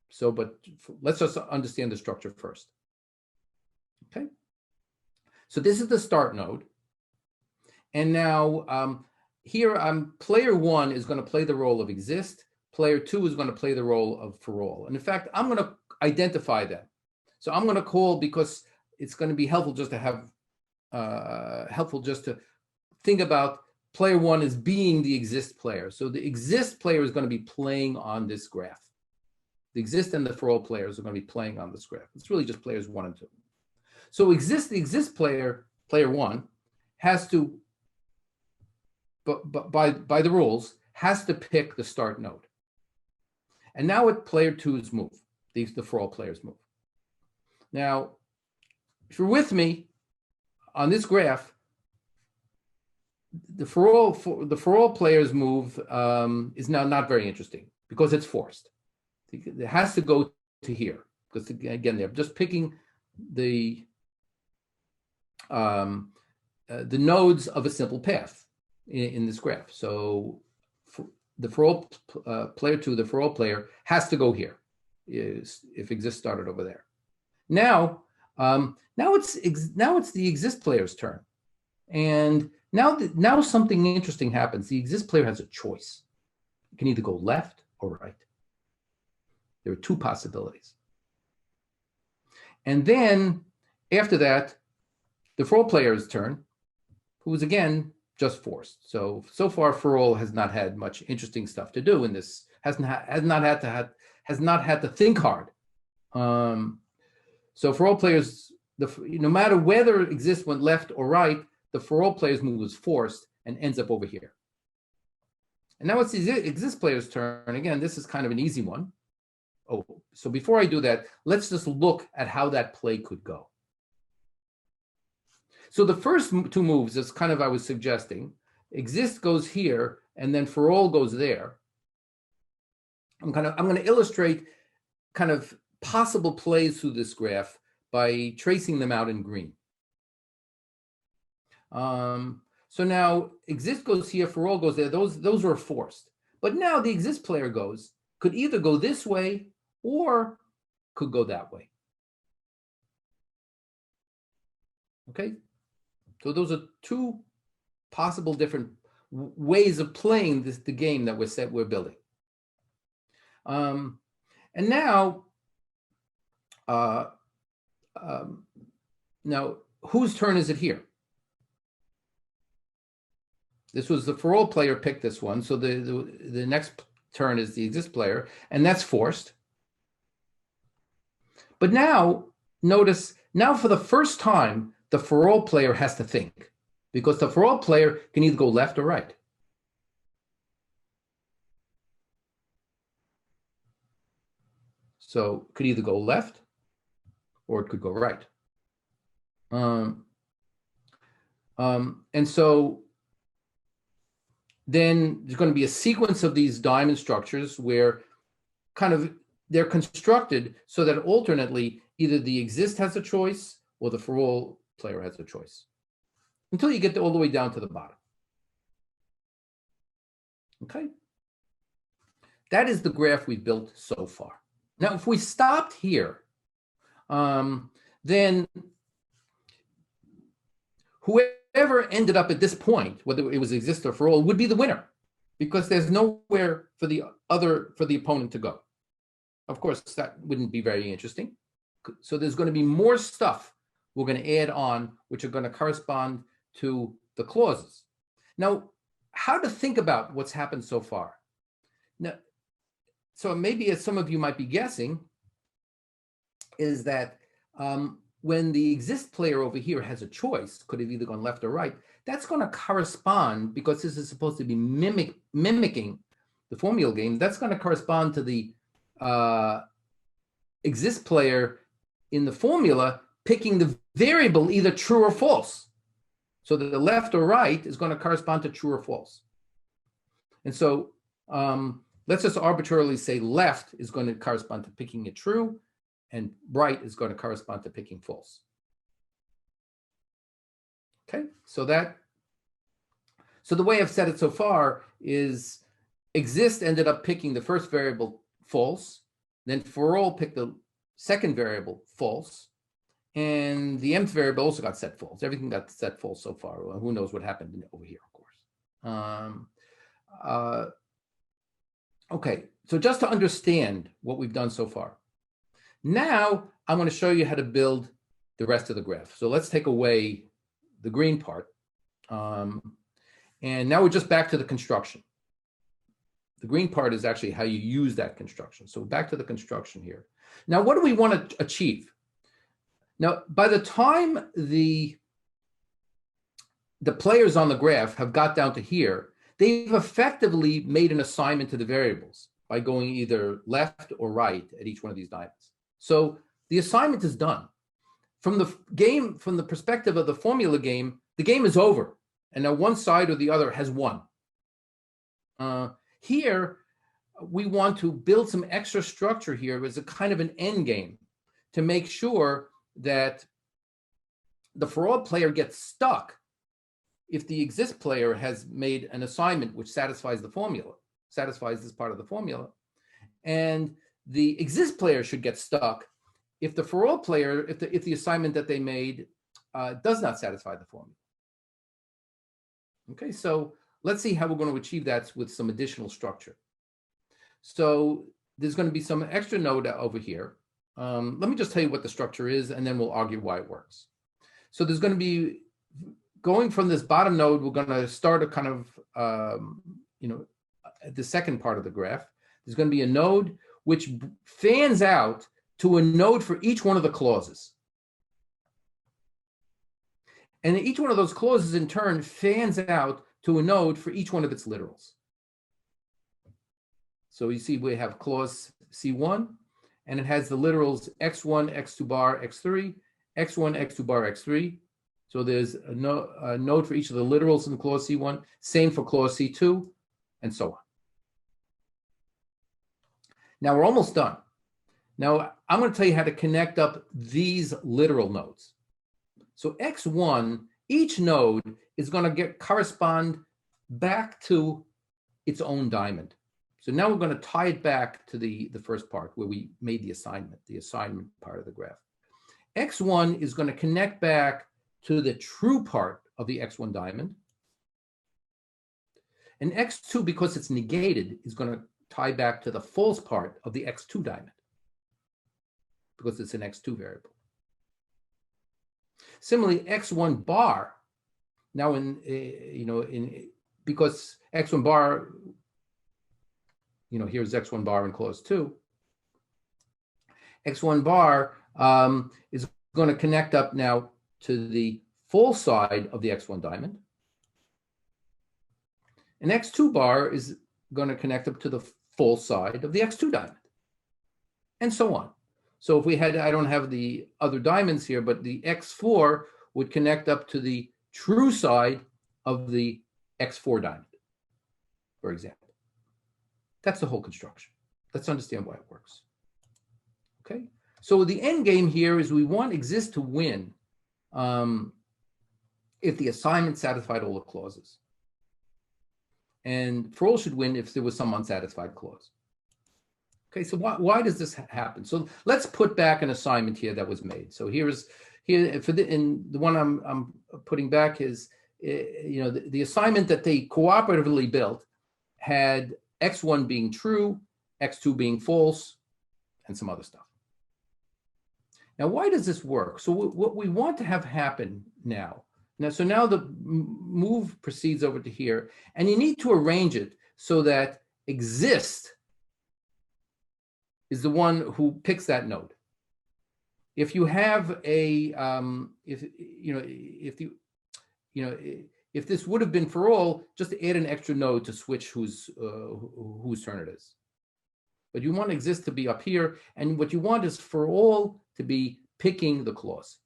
So, but let's just understand the structure first. Okay. So this is the start node, and now here player one is going to play the role of exist. Player two is going to play the role of for all. And in fact, I'm going to identify them. So I'm going to call, because it's going to be helpful just to have, think about player one as being the exist player. So the exist player is going to be playing on this graph. The exist and the for all players are going to be playing on this graph. It's really just players one and two. So the exist player, player one, has to, by the rules, has to pick the start node. And now at player two's move, the for all players move. Now, if you're with me on this graph, the for all players move is now not very interesting because it's forced. It has to go to here because, again, they're just picking the nodes of a simple path in this graph. So the for all player two, the for all player has to go here if exist started over there. Now it's the exist player's turn, and now something interesting happens. The exist player has a choice. It can either go left or right. There are two possibilities. And then after that, the for all player's turn. who is again just forced. So far for all has not had much interesting stuff to do in this, has not had to think hard. So for all players, no matter whether exist went left or right, the for all players move is forced and ends up over here. And now it's the exist player's turn. Again, this is kind of an easy one. Oh, so before I do that, let's just look at how that play could go. So the first two moves, as kind of I was suggesting, exist goes here, and then for all goes there. I'm going to illustrate kind of possible plays through this graph by tracing them out in green. So now exist goes here, for all goes there. Those were forced. But now the exist player could either go this way or could go that way. Okay, so those are two possible different ways of playing the game that we're building. And now, now whose turn is it here? This was the for all player picked this one, so the next turn is the exist player, and that's forced. But now, notice, now for the first time, the for all player has to think, because the for all player can either go left or right. So it could either go left or it could go right. And so then there's going to be a sequence of these diamond structures where kind of they're constructed so that alternately either the exist has a choice or the for all player has a choice until you get all the way down to the bottom. Okay, that is the graph we've built so far. Now, if we stopped here, then whoever ended up at this point, whether it was exist or for all, would be the winner, because there's nowhere for the opponent to go. Of course, that wouldn't be very interesting. So there's going to be more stuff we're going to add on, which are going to correspond to the clauses. Now, how to think about what's happened so far? Now, so maybe as some of you might be guessing, is that when the exist player over here has a choice, could have either gone left or right, that's going to correspond, because this is supposed to be mimicking the formula game, that's going to correspond to the exist player in the formula picking the variable either true or false. So that the left or right is going to correspond to true or false. And so let's just arbitrarily say left is going to correspond to picking it true, and right is going to correspond to picking false. Okay, so the way I've said it so far is exist ended up picking the first variable false, then for all picked the second variable false, and the mth variable also got set false. Everything got set false so far. Well, who knows what happened over here, of course. Okay, so just to understand what we've done so far, now I want to show you how to build the rest of the graph. So let's take away the green part. And now we're just back to the construction. The green part is actually how you use that construction. So back to the construction here. Now, what do we want to achieve? Now, by the time the players on the graph have got down to here, they've effectively made an assignment to the variables by going either left or right at each one of these diamonds. So the assignment is done. From the game, from the perspective of the formula game, the game is over. And now one side or the other has won. Here, we want to build some extra structure here as a kind of an end game to make sure that the for all player gets stuck if the exist player has made an assignment which satisfies the formula, satisfies this part of the formula. And the exist player should get stuck if the for all player, if the assignment that they made does not satisfy the formula. Okay, so let's see how we're going to achieve that with some additional structure. So there's going to be some extra node over here. Let me just tell you what the structure is, and then we'll argue why it works. So there's going to be going from this bottom node, we're going to start a kind of, the second part of the graph. There's going to be a node which fans out to a node for each one of the clauses. And each one of those clauses in turn fans out to a node for each one of its literals. So you see we have clause C1, and it has the literals x1, x2 bar, x3, x1, x2 bar, x3. So there's a node for each of the literals in clause C1, same for clause C2, and so on. Now we're almost done. Now I'm going to tell you how to connect up these literal nodes. So x1, each node is going to correspond back to its own diamond. So now we're going to tie it back to the first part where we made the assignment part of the graph. X1 is going to connect back to the true part of the X1 diamond. And X2, because it's negated, is going to tie back to the false part of the X2 diamond because it's an X2 variable. Similarly, X1 bar, now because X1 bar, here's X1 bar in clause 2. X1 bar is going to connect up now to the false side of the X1 diamond. And X2 bar is going to connect up to the false side of the X2 diamond, and so on. So if we had, I don't have the other diamonds here, but the X4 would connect up to the true side of the X4 diamond, for example. That's the whole construction. Let's understand why it works. Okay, so the end game here is we want exist to win if the assignment satisfied all the clauses. And for all should win if there was some unsatisfied clause. Okay, so why does this happen? So let's put back an assignment here that was made. So here for the one I'm putting back is the assignment that they cooperatively built had X1 being true, X2 being false, and some other stuff. Now, why does this work? So what we want to have happen now the move proceeds over to here, and you need to arrange it so that exist is the one who picks that node. If you have a if this would have been for all, just add an extra node to switch whose turn it is. But you want exist to be up here, and what you want is for all to be picking the clause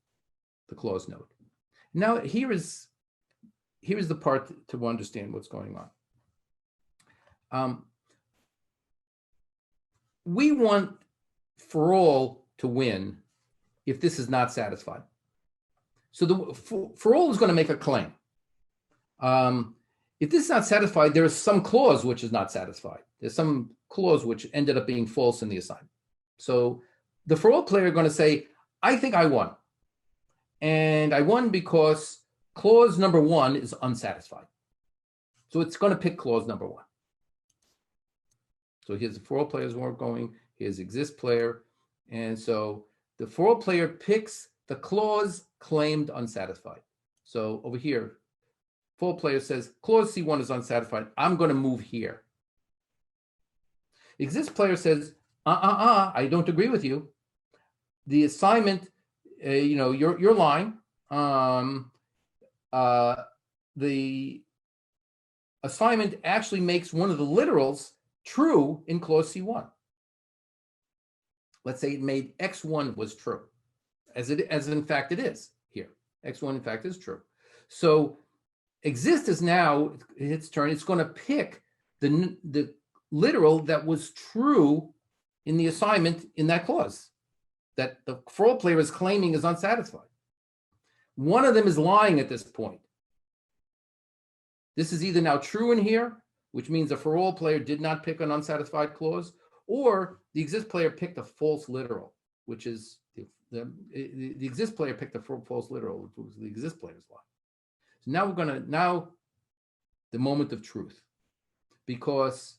node. Now here is the part to understand what's going on. We want for all to win if this is not satisfied. So for all is going to make a claim. If this is not satisfied, there is some clause which is not satisfied. There's some clause which ended up being false in the assignment. So the for all player is going to say, I think I won. And I won because clause number 1 is unsatisfied. So it's going to pick clause number 1. So here's the for all players we're going, here's exist player. And so the for all player picks the clause claimed unsatisfied. So over here, for all player says, clause C1 is unsatisfied. I'm going to move here. The exist player says, I don't agree with you. The assignment, you're lying. The assignment actually makes one of the literals true in clause C1. Let's say it made X1 was true, as in fact it is here. X1 in fact is true. So exist is now its turn. It's going to pick the literal that was true in the assignment in that clause that the for all player is claiming is unsatisfied. One of them is lying at this point. This is either now true in here, which means the for all player did not pick an unsatisfied clause, or the exist player picked a false literal, which is the exist player picked a false literal, which was the exist player's lie. So now the moment of truth, because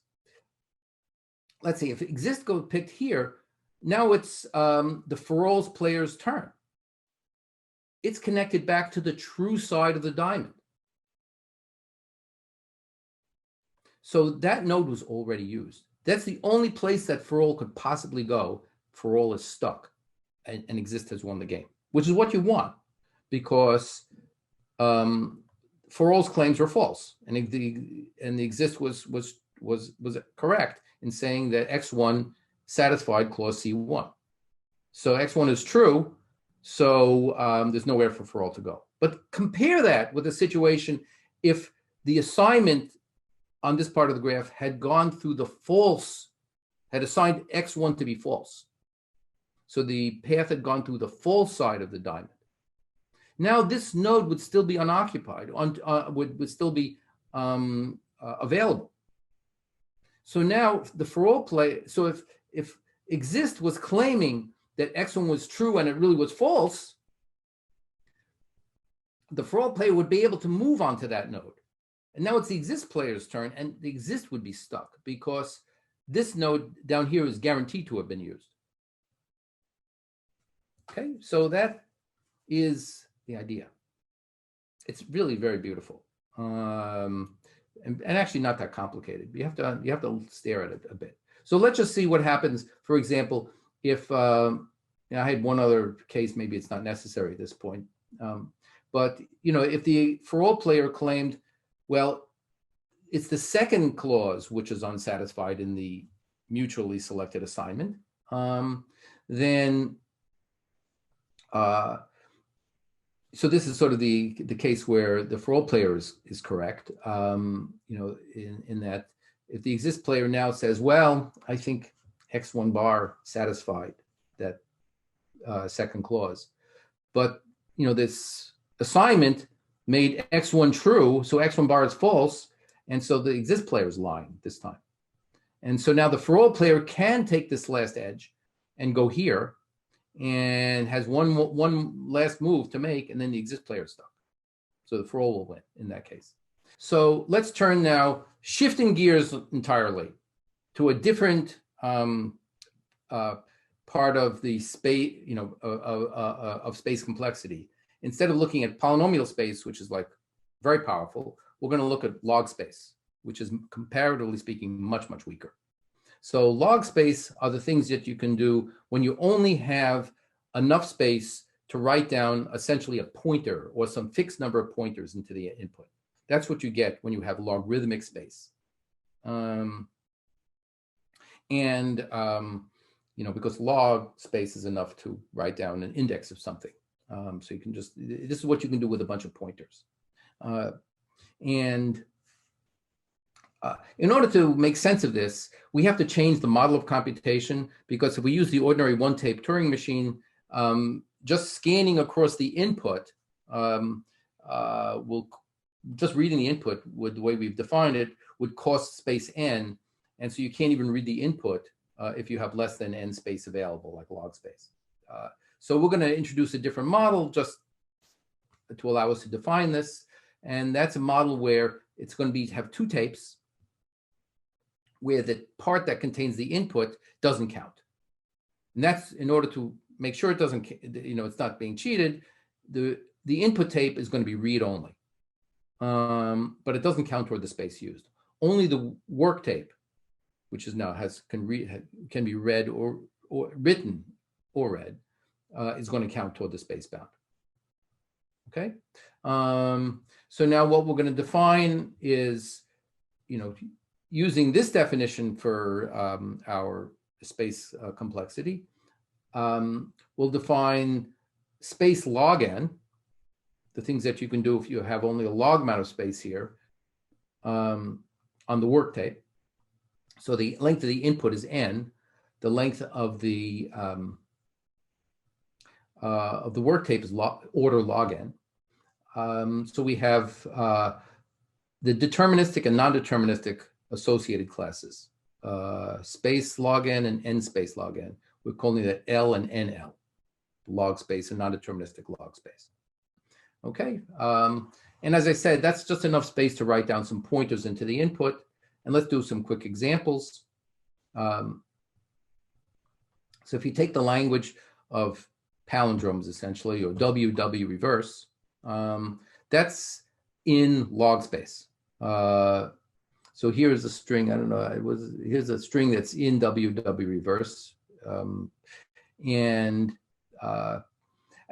let's see, if exist go picked here, now it's the for all player's turn. it's connected back to the true side of the diamond. So that node was already used. That's the only place that for all could possibly go. For all is stuck and exist has won the game, which is what you want, because for all's claims were false, and the exist was correct in saying that x1 satisfied clause C1. So x1 is true, so there's nowhere for all to go. But compare that with a situation if the assignment on this part of the graph had gone through the false, had assigned x1 to be false. So the path had gone through the false side of the diamond. Now this node would still be unoccupied, would still be available. So now the for all play, so if exist was claiming that x1 was true and it really was false, the for all player would be able to move onto that node. And now it's the exist player's turn, and the exist would be stuck because this node down here is guaranteed to have been used. Okay, so that is the idea. It's really very beautiful, and actually not that complicated. You have to stare at it a bit. So let's just see what happens. For example, if I had one other case, maybe it's not necessary at this point, but if the for all player claimed, well, it's the second clause which is unsatisfied in the mutually selected assignment, then so this is sort of the case where the for all player is correct. In that if the exist player now says, well, I think x1 bar satisfied that second clause, but this assignment made x1 true, so x1 bar is false, and so the exist player is lying this time. And so now the for all player can take this last edge and go here, and has one last move to make, and then the exist player is stuck. So the for all will win in that case. So let's turn now, shifting gears entirely to a different part of the space, of space complexity. Instead of looking at polynomial space, which is like very powerful, we're going to look at log space, which is comparatively speaking much, much weaker. So log space are the things that you can do when you only have enough space to write down essentially a pointer or some fixed number of pointers into the input. That's what you get when you have logarithmic space. Because log space is enough to write down an index of something. So you can this is what you can do with a bunch of pointers. In order to make sense of this, we have to change the model of computation, because if we use the ordinary one-tape Turing machine, just scanning across the input just reading the input the way we've defined it would cost space n, and so you can't even read the input if you have less than n space available, like log space. So we're going to introduce a different model just to allow us to define this, and that's a model where it's going to have two tapes, where the part that contains the input doesn't count. And that's in order to make sure it doesn't, it's not being cheated. The input tape is going to be read only, but it doesn't count toward the space used. Only the work tape, which is now can be read or written or read, is going to count toward the space bound. Okay. So now what we're going to define is, using this definition for our space complexity, we'll define space log n, the things that you can do if you have only a log amount of space here on the work tape. So the length of the input is n. The length of the work tape is order log n. So we have the deterministic and non-deterministic associated classes, space log n and n space log n. We're calling that L and NL, log space and non-deterministic log space. Okay, and as I said, that's just enough space to write down some pointers into the input. And let's do some quick examples. So if you take the language of palindromes essentially, or WW reverse. That's in log space. So here's a string, I don't know, here's a string that's in WW reverse. I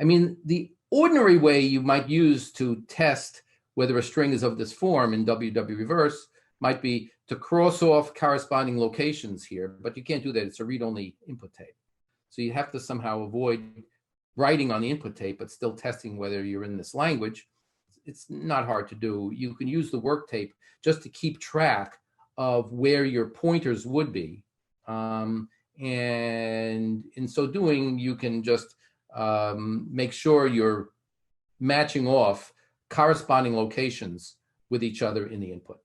mean, the ordinary way you might use to test whether a string is of this form in WW reverse might be to cross off corresponding locations here, but you can't do that. It's a read-only input tape. So you have to somehow avoid writing on the input tape, but still testing whether you're in this language. It's not hard to do. You can use the work tape just to keep track of where your pointers would be. And in so doing, you can just make sure you're matching off corresponding locations with each other in the input.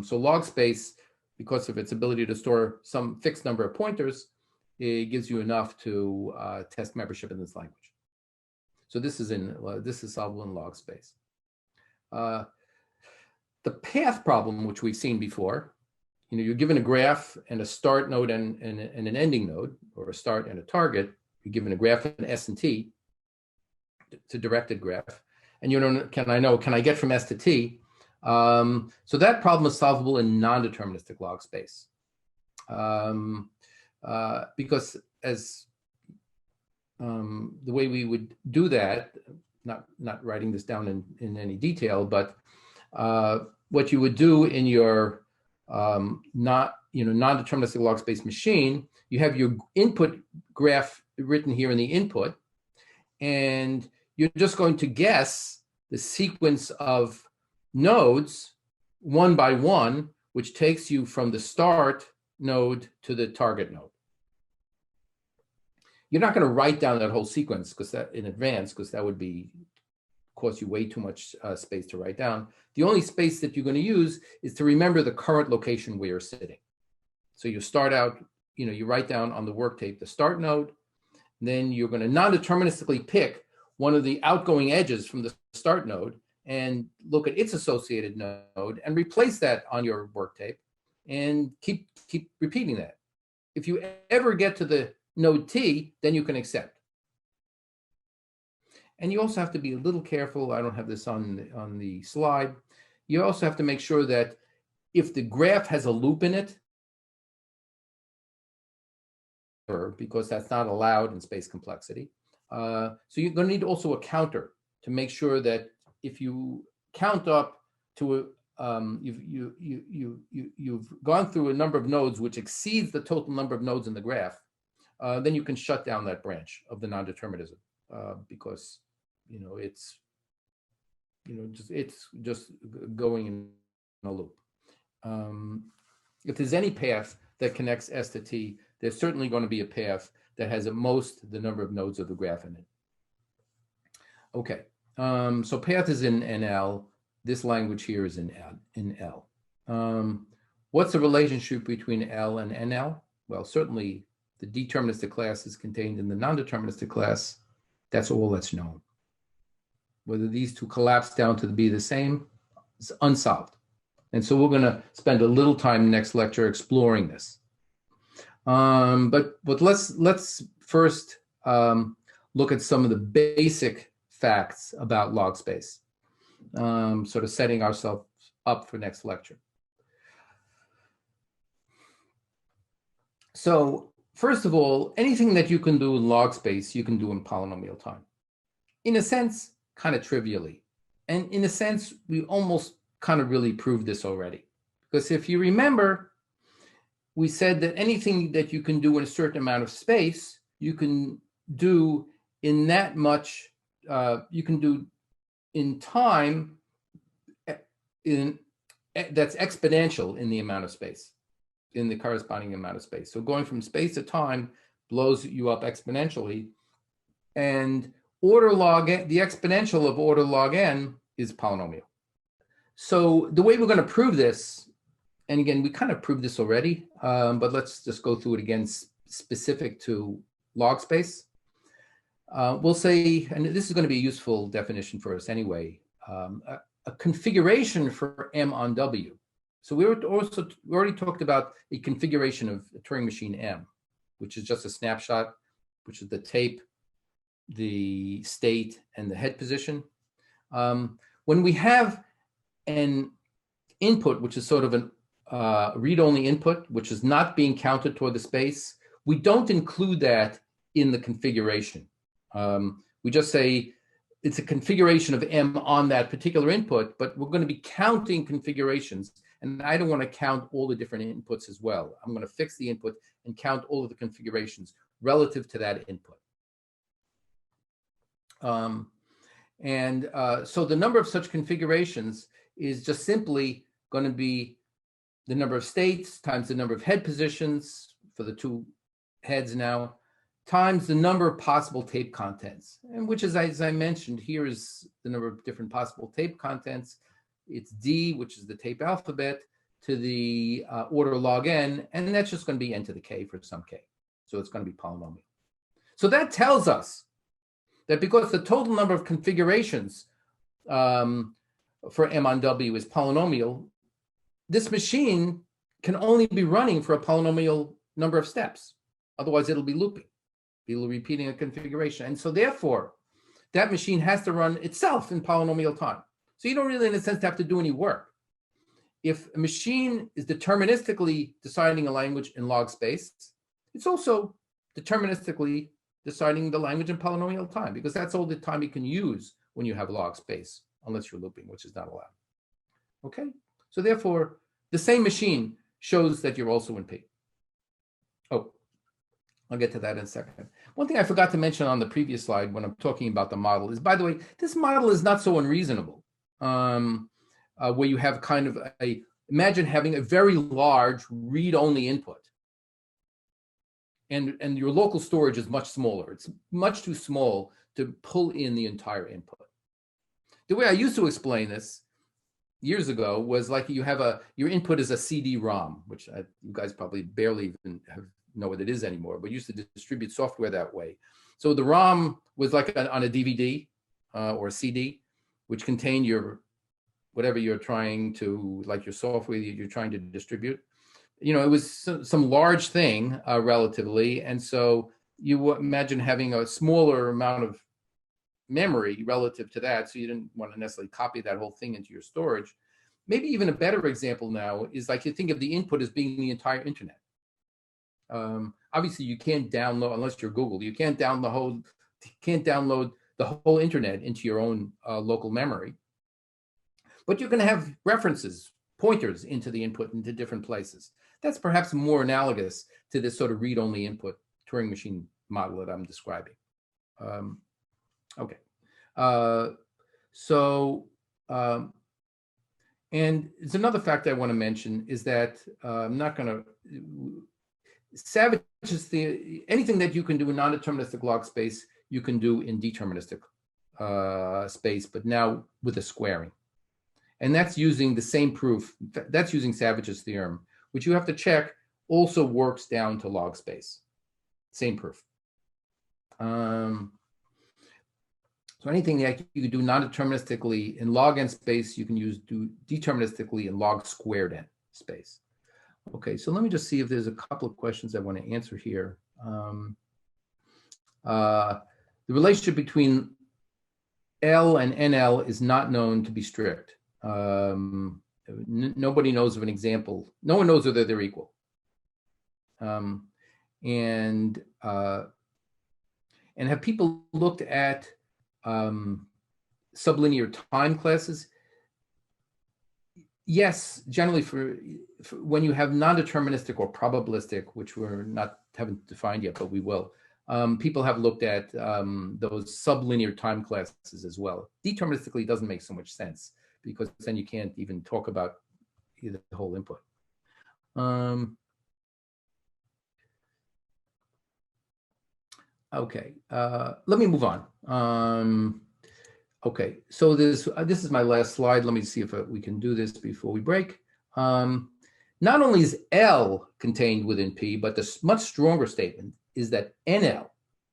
So log space, because of its ability to store some fixed number of pointers, it gives you enough to test membership in this language. So this is solvable in log space. The path problem, which we've seen before, you're given a graph and a start node and an ending node, or a start and a target. You're given a graph in S and T. It's a directed graph, and you don't can I get from S to T? So that problem is solvable in non-deterministic log space, because as the way we would do that, not writing this down in any detail, but what you would do in your non-deterministic log space machine, you have your input graph written here in the input, and you're just going to guess the sequence of nodes one by one, which takes you from the start node to the target node. You're not going to write down that whole sequence in advance, because that would cost you way too much space to write down. The only space that you're going to use is to remember the current location where you're sitting. So you start out, you write down on the work tape the start node, then you're going to non-deterministically pick one of the outgoing edges from the start node and look at its associated node and replace that on your work tape, and keep repeating that. If you ever get to the node T, then you can accept. And you also have to be a little careful. I don't have this on the slide. You also have to make sure that if the graph has a loop in it, because that's not allowed in space complexity. So you're going to need also a counter to make sure that if you count up to you've gone through a number of nodes which exceeds the total number of nodes in the graph, then you can shut down that branch of the non-determinism, because it's just going in a loop. If there's any path that connects S to T, there's certainly going to be a path that has at most the number of nodes of the graph in it. Okay, so path is in NL. This language here is in L. What's the relationship between L and NL? Well, certainly the deterministic class is contained in the non-deterministic class. That's all that's known. Whether these two collapse down to be the same is unsolved. And so we're going to spend a little time next lecture exploring this. But let's first look at some of the basic facts about log space, sort of setting ourselves up for next lecture. So first of all, anything that you can do in log space, you can do in polynomial time. In a sense, kind of trivially. And in a sense, we almost kind of really proved this already. Because if you remember, we said that anything that you can do in a certain amount of space, you can do in that much, you can do in time that's exponential in the amount of space, in the corresponding amount of space. So going from space to time blows you up exponentially. And order log n, the exponential of order log n is polynomial. So the way we're going to prove this, and again, we kind of proved this already, but let's just go through it again specific to log space. We'll say, and this is going to be a useful definition for us anyway, a configuration for M on W. So we already talked about a configuration of a Turing machine M, which is just a snapshot, which is the tape the state and the head position. When we have an input, which is sort of an read-only input, which is not being counted toward the space, we don't include that in the configuration. We just say it's a configuration of M on that particular input, but we're going to be counting configurations. And I don't want to count all the different inputs as well. I'm going to fix the input and count all of the configurations relative to that input. So the number of such configurations is just simply going to be the number of states times the number of head positions for the two heads now, times the number of possible tape contents, and which is, as I mentioned, here is the number of different possible tape contents. It's D, which is the tape alphabet, to the order log n, and that's just going to be n to the k for some k. So it's going to be polynomial. So that tells us that because the total number of configurations for M on W is polynomial, this machine can only be running for a polynomial number of steps. Otherwise, it'll be looping. It'll be repeating a configuration. And so therefore, that machine has to run itself in polynomial time. So you don't really, in a sense, have to do any work. If a machine is deterministically deciding a language in log space, it's also deterministically deciding the language in polynomial time, because that's all the time you can use when you have log space, unless you're looping, which is not allowed. Okay? So therefore, the same machine shows that you're also in P. Oh, I'll get to that in a second. One thing I forgot to mention on the previous slide when I'm talking about the model is, by the way, this model is not so unreasonable, where you have kind of imagine having a very large read-only input. And your local storage is much smaller. It's much too small to pull in the entire input. The way I used to explain this years ago was like you have your input is a CD-ROM, which you guys probably barely even know what it is anymore, but used to distribute software that way. So the ROM was like on a DVD or a CD, which contained your whatever you're trying to, like your software that you're trying to distribute. You know, it was some large thing relatively. And so you imagine having a smaller amount of memory relative to that. So you didn't want to necessarily copy that whole thing into your storage. Maybe even a better example now is like you think of the input as being the entire internet. Obviously you can't download, unless you're Google, you can't download the whole internet into your own local memory. But you're going to have references, pointers into the input into different places. That's perhaps more analogous to this sort of read-only input Turing machine model that I'm describing. Okay. And there's another fact I want to mention is that I'm not going to, Savage's theory, anything that you can do in non-deterministic log space, you can do in deterministic space, but now with a squaring. And that's using the same proof. That's using Savage's theorem, which you have to check also works down to log space. Same proof. So anything that you can do non-deterministically in log n space, you can do deterministically in log squared n space. Okay, so let me just see if there's a couple of questions I want to answer here. The relationship between L and NL is not known to be strict. Nobody knows of an example. No one knows whether they're equal. And have people looked at sublinear time classes? Yes, generally for when you have non-deterministic or probabilistic, which haven't defined yet, but we will. People have looked at those sublinear time classes as well. Deterministically doesn't make so much sense because then you can't even talk about the whole input. Okay, let me move on. Okay, so this is my last slide. Let me see if we can do this before we break. Not only is L contained within P, but the much stronger statement is that NL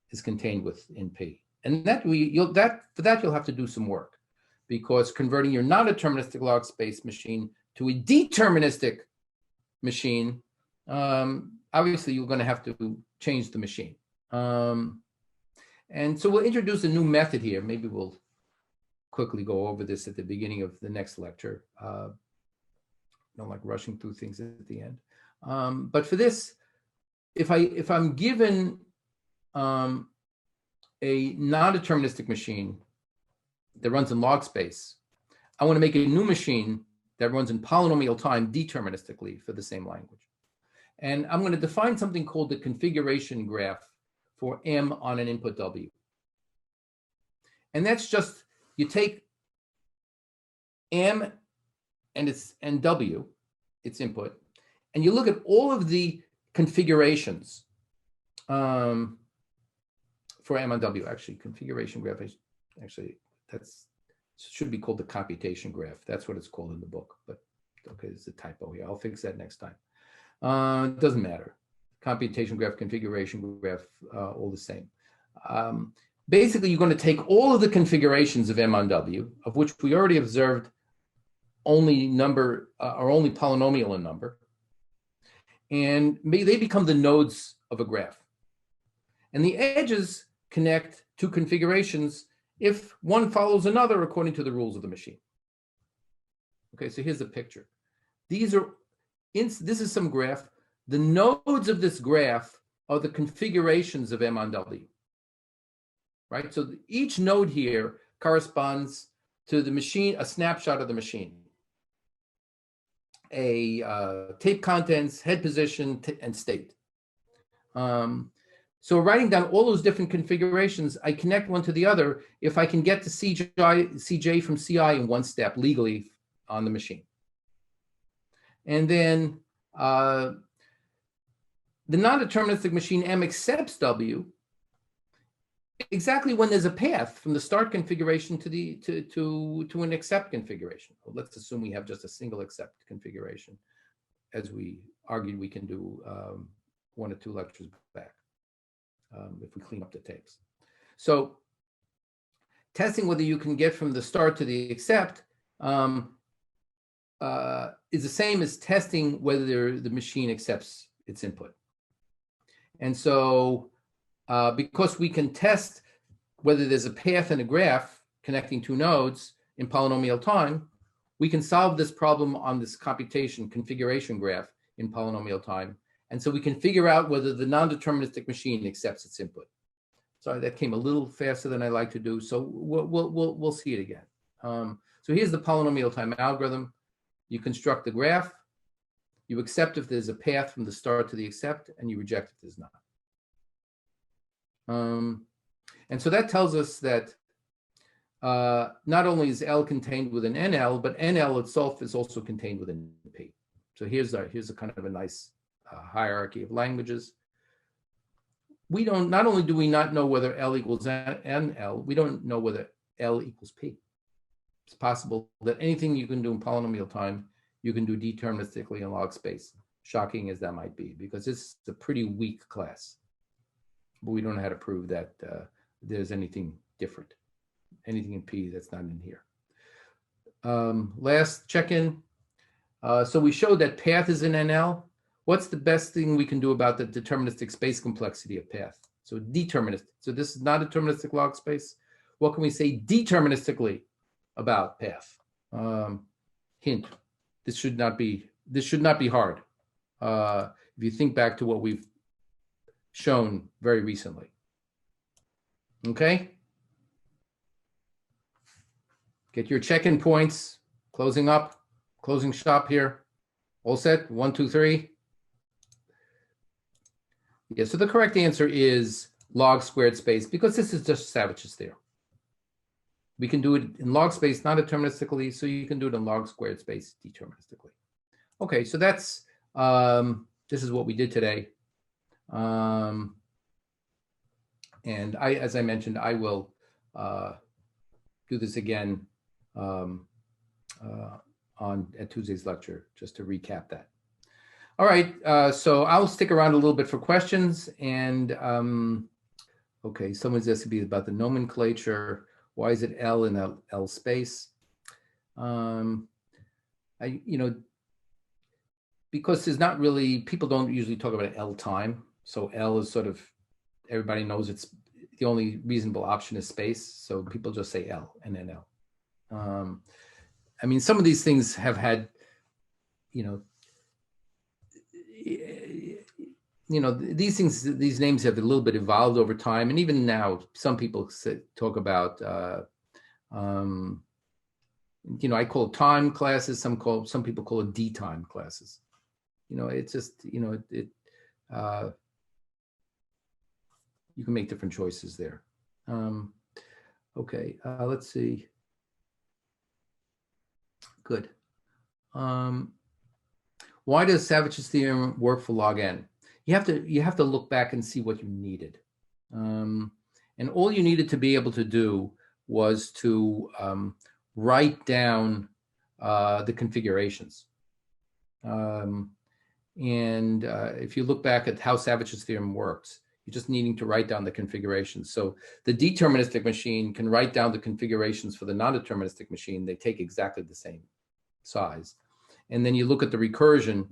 is contained within P. And for that you'll have to do some work, because converting your non-deterministic log space machine to a deterministic machine, obviously you're going to have to change the machine. And so we'll introduce a new method here. Maybe we'll quickly go over this at the beginning of the next lecture. Don't like rushing through things at the end. But for this, if I'm given a non-deterministic machine that runs in log space, I want to make a new machine that runs in polynomial time deterministically for the same language. And I'm going to define something called the configuration graph for M on an input W. And that's just, you take M and W, its input, and you look at all of the configurations for M on W. Actually, configuration graph, actually, that's should be called the computation graph. That's what it's called in the book, but okay, there's a typo here. I'll fix that next time. It doesn't matter. Computation graph, configuration graph, all the same. Basically, you're going to take all of the configurations of M on W, of which we already observed only number are only polynomial in number, and they become the nodes of a graph. And the edges connect two configurations if one follows another according to the rules of the machine. Okay, so here's the picture. This is some graph. The nodes of this graph are the configurations of M on W. Right? So each node here corresponds to the machine, a snapshot of the machine. A tape contents, head position, and state. So writing down all those different configurations, I connect one to the other if I can get to CJ from CI in one step legally on the machine. And then the non-deterministic machine M accepts W exactly when there's a path from the start configuration to an accept configuration. Well, let's assume we have just a single accept configuration, as we argued we can do 1 or 2 lectures back. If we clean up the tapes. So testing whether you can get from the start to the accept is the same as testing whether the machine accepts its input. And so because we can test whether there's a path in a graph connecting 2 nodes in polynomial time, we can solve this problem on this computation configuration graph in polynomial time. And so we can figure out whether the non-deterministic machine accepts its input. Sorry, that came a little faster than I like to do. So we'll see it again. So here's the polynomial time algorithm. You construct the graph. You accept if there's a path from the start to the accept, and you reject if there's not. And so that tells us that not only is L contained within NL, but NL itself is also contained within P. So here's a kind of a nice hierarchy of languages. We don't, not only do we not know whether L equals NL, we don't know whether L equals P. It's possible that anything you can do in polynomial time, you can do deterministically in log space, shocking as that might be, because it's a pretty weak class. But we don't know how to prove that there's anything different, anything in P that's not in here. Last check-in. So we showed that path is in NL. What's the best thing we can do about the deterministic space complexity of path? So deterministic. So this is not a deterministic log space. What can we say deterministically about path? Hint: this should not be hard. If you think back to what we've shown very recently. Okay. Get your check-in points. Closing up. Closing shop here. All set? 1, 2, 3. Yeah, so the correct answer is log squared space, because this is just Savage's theorem. We can do it in log space not deterministically, so you can do it in log squared space deterministically. Okay, so that's this is what we did today. And as I mentioned, I will do this again at Tuesday's lecture, just to recap that. All right, so I'll stick around a little bit for questions. And okay, someone's asking me about the nomenclature. Why is it L in L space? Because there's not really, people don't usually talk about L time. So L is sort of, everybody knows it's, the only reasonable option is space, so people just say L and then L. I mean, some of these things have had, these things, these names have a little bit evolved over time, and even now, some people talk about, I call it time classes. Some people call it D-time classes. It's just, you can make different choices there. Okay, let's see. Good. Why does Savage's theorem work for log n? You have to look back and see what you needed. And all you needed to be able to do was to write down the configurations. If you look back at how Savage's theorem works, you're just needing to write down the configurations. So the deterministic machine can write down the configurations for the non-deterministic machine. They take exactly the same size. And then you look at the recursion,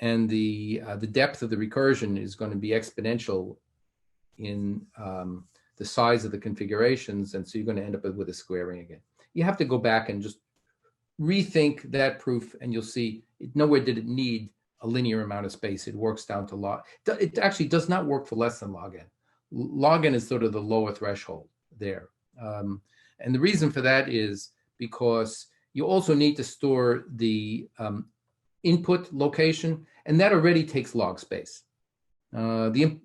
and the depth of the recursion is going to be exponential in the size of the configurations. And so you're going to end up with a squaring again. You have to go back and just rethink that proof, and you'll see nowhere did it need a linear amount of space. It works down to log. It actually does not work for less than log n. Log n is sort of the lower threshold there. And the reason for that is because you also need to store the input location, and that already takes log space. Not the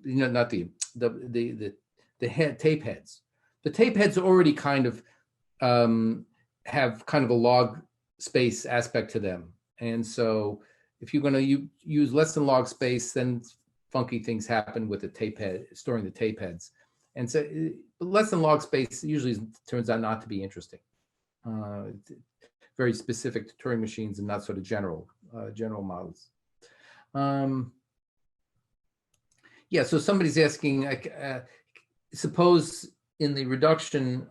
tape heads. The tape heads already kind of have kind of a log space aspect to them, and so if you're going to use less than log space, then funky things happen with the tape head, storing the tape heads. And so less than log space usually turns out not to be interesting. Very specific to Turing machines and not sort of general models. Yeah, so somebody's asking, suppose in the reduction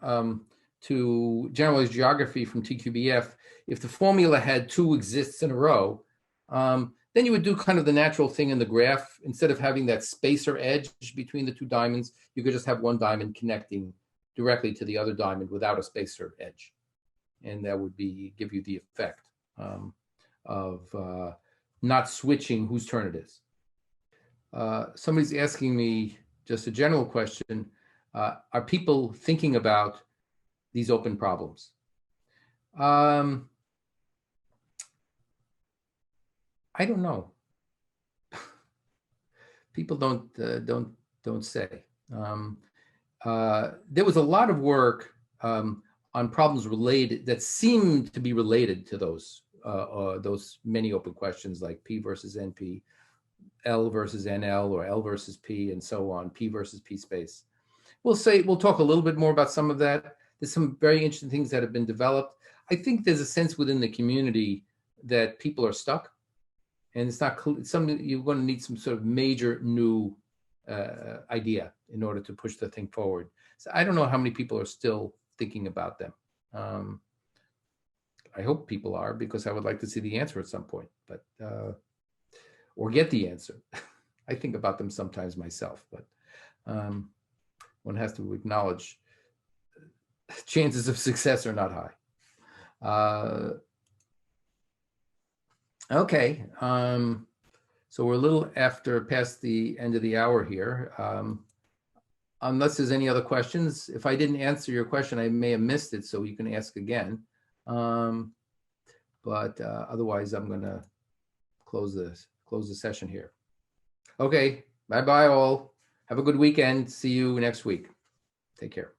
to generalized geography from TQBF, if the formula had 2 exists in a row, then you would do kind of the natural thing in the graph. Instead of having that spacer edge between the 2 diamonds, you could just have one diamond connecting directly to the other diamond without a spacer edge. And that would give you the effect of not switching whose turn it is. Somebody's asking me just a general question. Are people thinking about these open problems? I don't know. People don't say. There was a lot of work on problems related that seemed to be related to those many open questions like P versus NP, L versus NL, or L versus P, and so on, P versus P space. We'll talk a little bit more about some of that. There's some very interesting things that have been developed. I think there's a sense within the community that people are stuck. And it's not you're going to need some sort of major new idea in order to push the thing forward. So I don't know how many people are still thinking about them. I hope people are, because I would like to see the answer at some point, but or get the answer. I think about them sometimes myself, but one has to acknowledge chances of success are not high. Okay, so we're a little past the end of the hour here. Unless there's any other questions, if I didn't answer your question, I may have missed it, so you can ask again. But otherwise, I'm going to close the session here. Okay, bye-bye all. Have a good weekend. See you next week. Take care.